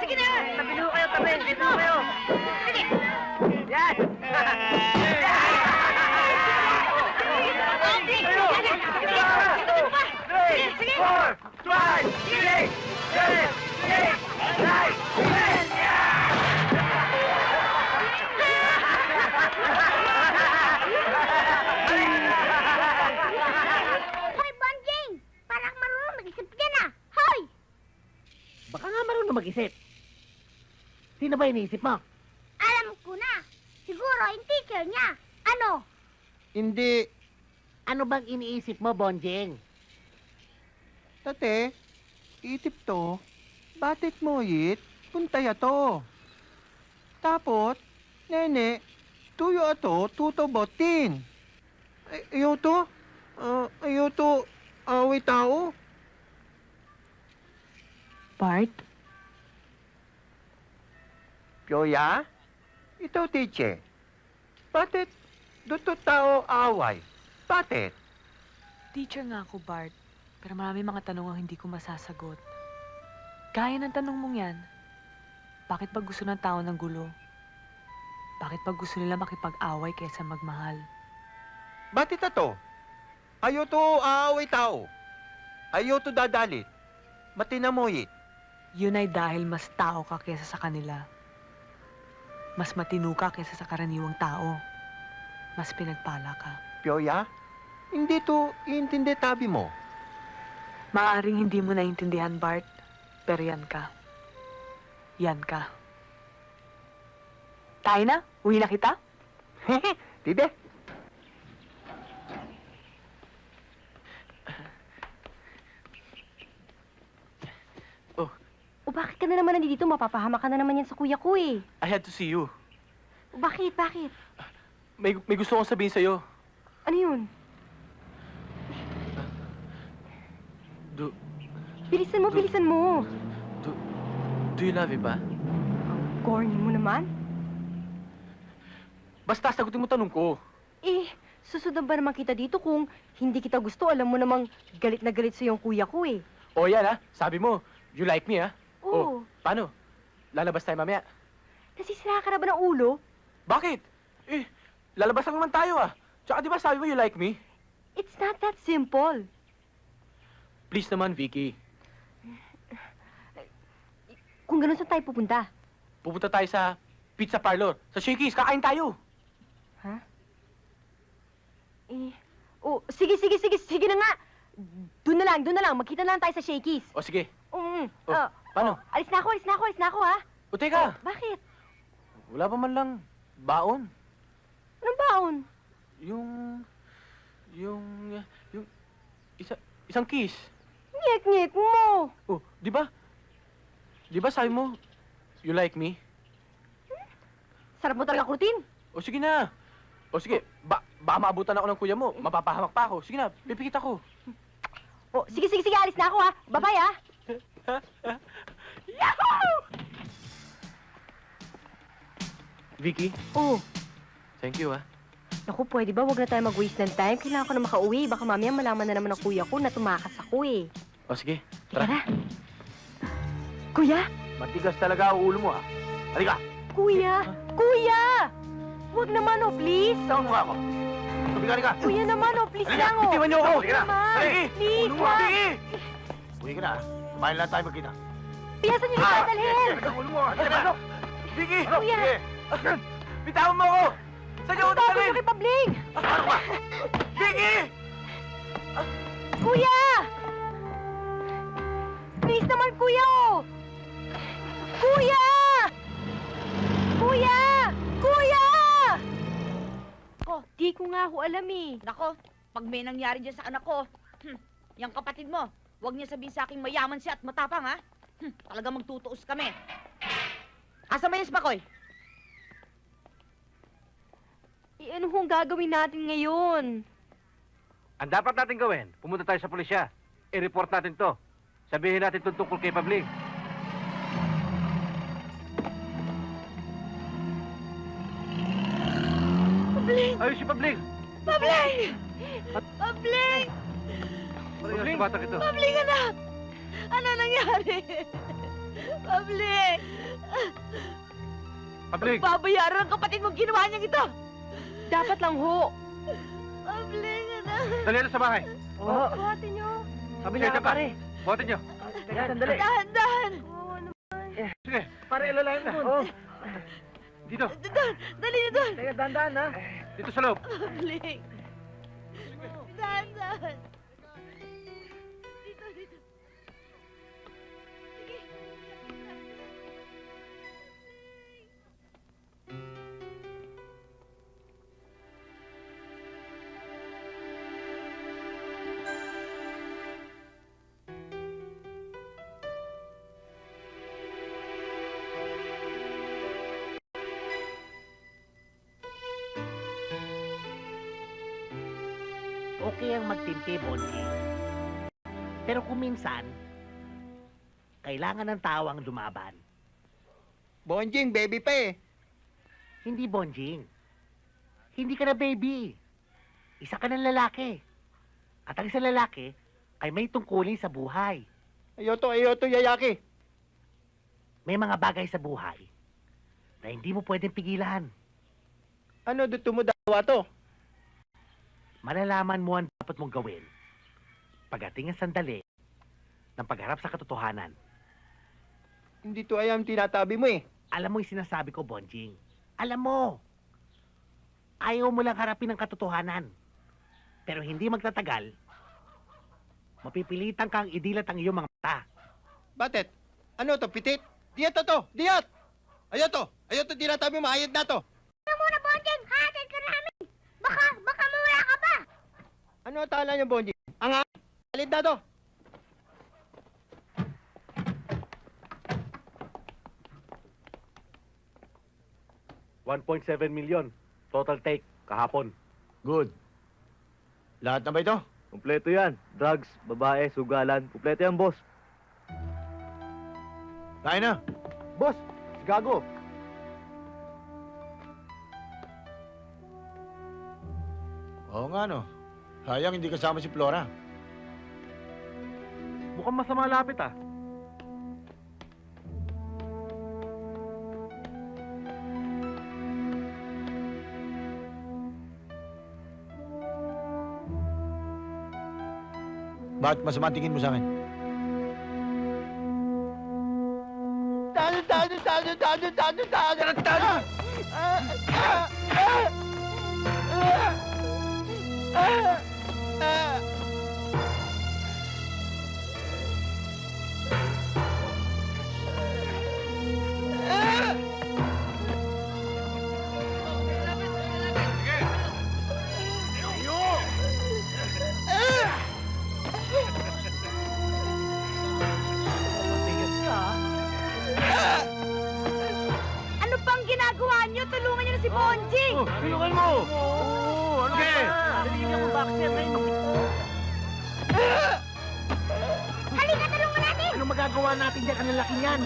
Sige na! Tabi kayo. Sige! Yan. Sige! 4, 5, 6, 7, 8, 9, 10. Hoy, Bonjing! Parang marunong mag-isip yan ah! Hoy! Baka nga marunong mag-isip. Sino ba iniisip mo? Alam ko na! Siguro yung teacher niya! Ano? Hindi. Ano bang iniisip mo, Bonjing? Tate, itip to, batit mo it, puntaya to. Tapos, nene, tuyo ato, tuto botin. Ayaw to, away tao. Bart? Pioya? Ito, teacher. Bakit doon tao away? Bakit? Teacher nga ako, Bart. Pero marami mga tanong ang hindi ko masasagot. Gaya ng tanong mong yan. Bakit pag gusto ng tao ng gulo? Bakit pag gusto nila makipag-away kaysa magmahal? Bakit ito? Ayaw to aaway tao. Ayaw to dadalit. Matinamoyit. Yun ay dahil mas tao ka kaysa sa kanila. Mas matino ka kaysa sa karaniwang tao. Mas pinagpala ka. Pioya, hindi to iintindi tabi mo. Maaaring hindi mo naintindihan, Bart. Pero yan ka. Yan ka. Tayo na? Uwi na kita? Tide. O bakit ka na naman nandito? Mapapahama ka na naman yan sa kuya ko eh. I had to see you. O bakit? Bakit? May gusto kong sabihin sa'yo. Ano yun? Do, Bilisan mo, bilisan mo. do you love me ba? Corny mo naman. Basta sagutin mo tanong ko. Eh, susundan ba naman kita dito kung hindi kita gusto? Alam mo namang galit na galit sa yung kuya ko eh. O yan sabi mo, you like me Oo. Paano? Lalabas tayo mamaya. Nasisira ka na ba ng ulo? Bakit? Lalabas lang naman tayo Tsaka di ba sabi mo you like me? It's not that simple. Please naman, Vicky. Kung ganun, saan tayo pupunta? Pupunta tayo sa pizza parlor. Sa Shakey's, kakain tayo. Ha? Sige na nga. Doon na lang. Magkita na lang tayo sa Shakey's. O sige. Paano? Alis na ako, ha? O teka. Bakit? Wala pa man lang baon. Anong baon? Yung isang kiss. Ngek mo. Oh, di ba? Di ba sabi mo, you like me? Sarap mo talaga kurutin. O sige na. O sige, baka maabutan ako ng kuya mo. Mapapahamak pa ako. Sige na, pipikit ako. Sige, alis na ako, ha? Bye-bye, ha? Yahoo! Vicky? Oh. Thank you, Naku, pwede ba? Huwag na tayo mag-waste ng time. Kailangan ko na makauwi. Baka mamaya malaman na naman ng kuya ko na tumakas ako eh. O sige, tara. Kuya? Matigas talaga ang ulo mo, Halika! Kuya! Huwag naman, please! Saan mo ako? Halika! Kuya naman, please Halika! lang, Bitiwan niyo ako! Huwag naman! Please, Ulo mo, Uwi ka na, Kumain lang tayo magkita. Piyasan niyo yung dadalhin! Ulo mo! Halika na! Vicky! Kuya! Bitawan mo ako! Saan niyo ako Bago dadalhin? niyo kay Pabling! Ano ba? Vicky! Kuya! Please naman, kuya, Kuya! Di ko nga ho alam eh. Nako, pag may nangyari dyan sa anak ko, yung kapatid mo, huwag niya sabihin sa akin mayaman siya at matapang, ha? Talaga magtutuos kami. Asa ba yung Spakoy? Ano hong gagawin natin ngayon? Ang dapat natin gawin, pumunta tayo sa pulisya. I-report natin to. Sabihin natin tungkol kay Pabling. Pabling! Ayun si Pabling! Pabling! Pabling! Ano yung si batang ito? Pabling, anak! Ano nangyari? Pabling! Pabling! Babayaran ang kapatid mong ginawa niyang ito! Dapat lang ho! Pabling, anak! Dali na sa bahay! Buhatin niyo! Sabi niya, pare! Buhatin niyo! Sandali! Dahan-dahan! Sige! Pare, alalayan na! Dito! Dali na doon! Teka, dandan, ha? Dito sa loob! Pabling! Dahan-dahan! Dito! Okay ang magtimpi, Bonjing. Pero kung minsan, kailangan ng tao ang lumaban. Bonjing, baby pa eh. Hindi, Bonjing. Hindi ka na baby. Isa ka ng lalaki. At ang isang lalaki ay may tungkulin sa buhay. Ayoto, yayaki. May mga bagay sa buhay na hindi mo pwedeng pigilan. Ano, duto mo dawa to? Malalaman mo ang dapat mong gawin pagdating ang sandali ng pagharap sa katotohanan. Hindi to ayam tinatabi mo eh. Alam mo yung sinasabi ko, Bonjing. Alam mo. Ayaw mo lang harapin ang katotohanan. Pero hindi magtatagal, mapipilitan kang idilat ang iyong mga mata. Batet? Ano to, pitit? Diyat to! Diyat! Ayoto, tinatabi mo, ayad na to. Ano muna, Bonjing? Hatid ka namin. Baka mawala ka pa. Ano tala niyo, Bonji? Ang alid na to. $1.7 million. Total take, kahapon. Good. Lahat na ba ito? Kompleto yan. Drugs, babae, sugalan. Kompleto yan, boss. Tayo na. Boss, gago. Oo nga, no. Sayang hindi kasama si Flora. Mukhang masama lapit, ah. Bakit masama tingin mo sa akin? Ano pang ginagawa niyo? Tulungan niyo na si Bonjing! Tulungan mo! Oo, ano ka? Daliin ka mo boxer na yun. Halika, tulungan natin. Ano magagawa natin dyan? Ang lalaki niyan.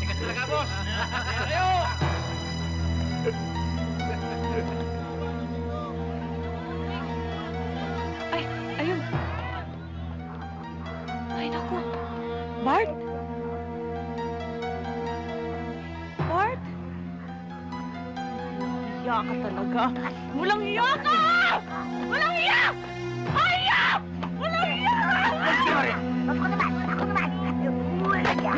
Tigas talaga, boss! Ayaw! Ay, ayun. Ay, naku. Bart? Bart? Hiya ka talaga. Walang hiya ka! Walang hiya! Ayaw! Walang hiya! Ako naman. Wala ka.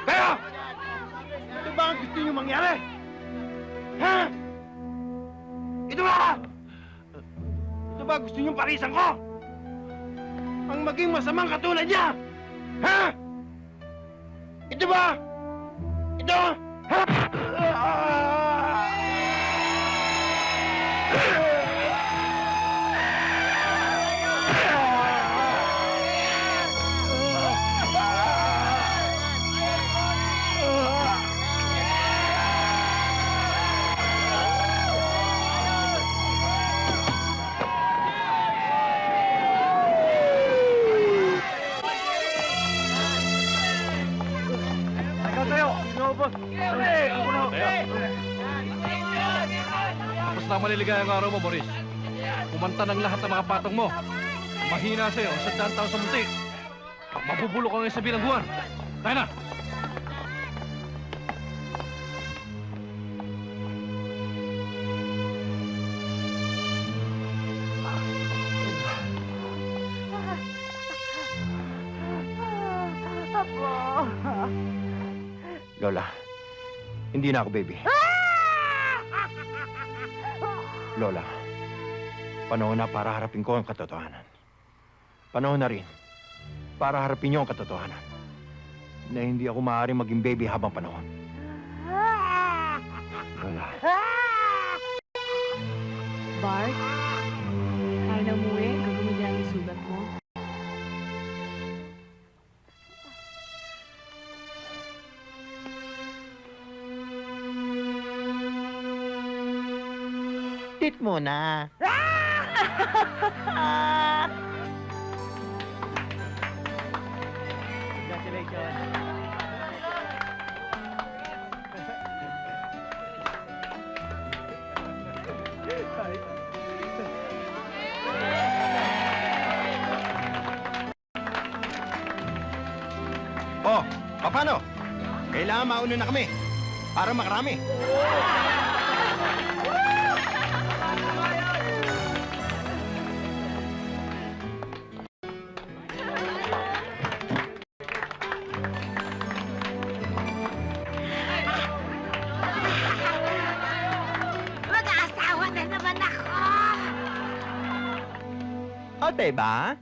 Kaya! Ito ba ang gusto niyo mangyari? Ha? Ito ba? Ito ba gusto niyong parisan ko? Ang maging masamang katulad niya? Ha? Ito ba? Ito? Ha? boss. Ako na. Tapos na maliligayang araw mo, Boris. Kumanta ng lahat ng mga patong mo. Mahina sa'yo, sa daan tao sa munti. Mabubulo ka ngayon sa bilangguan. Tayo na! Lola, hindi na ako baby. Lola, panahon na para harapin ko ang katotohanan. Panahon na rin para harapin niyo ang katotohanan na hindi ako maaaring maging baby habang panahon. Lola. Bart, kaya na umuwi. Gagawin niya ang sugat mo. Tit muna. Oh, paano? Kailangan mauna na kami para makarami. Mag-aasawa na naman ako! O, diba?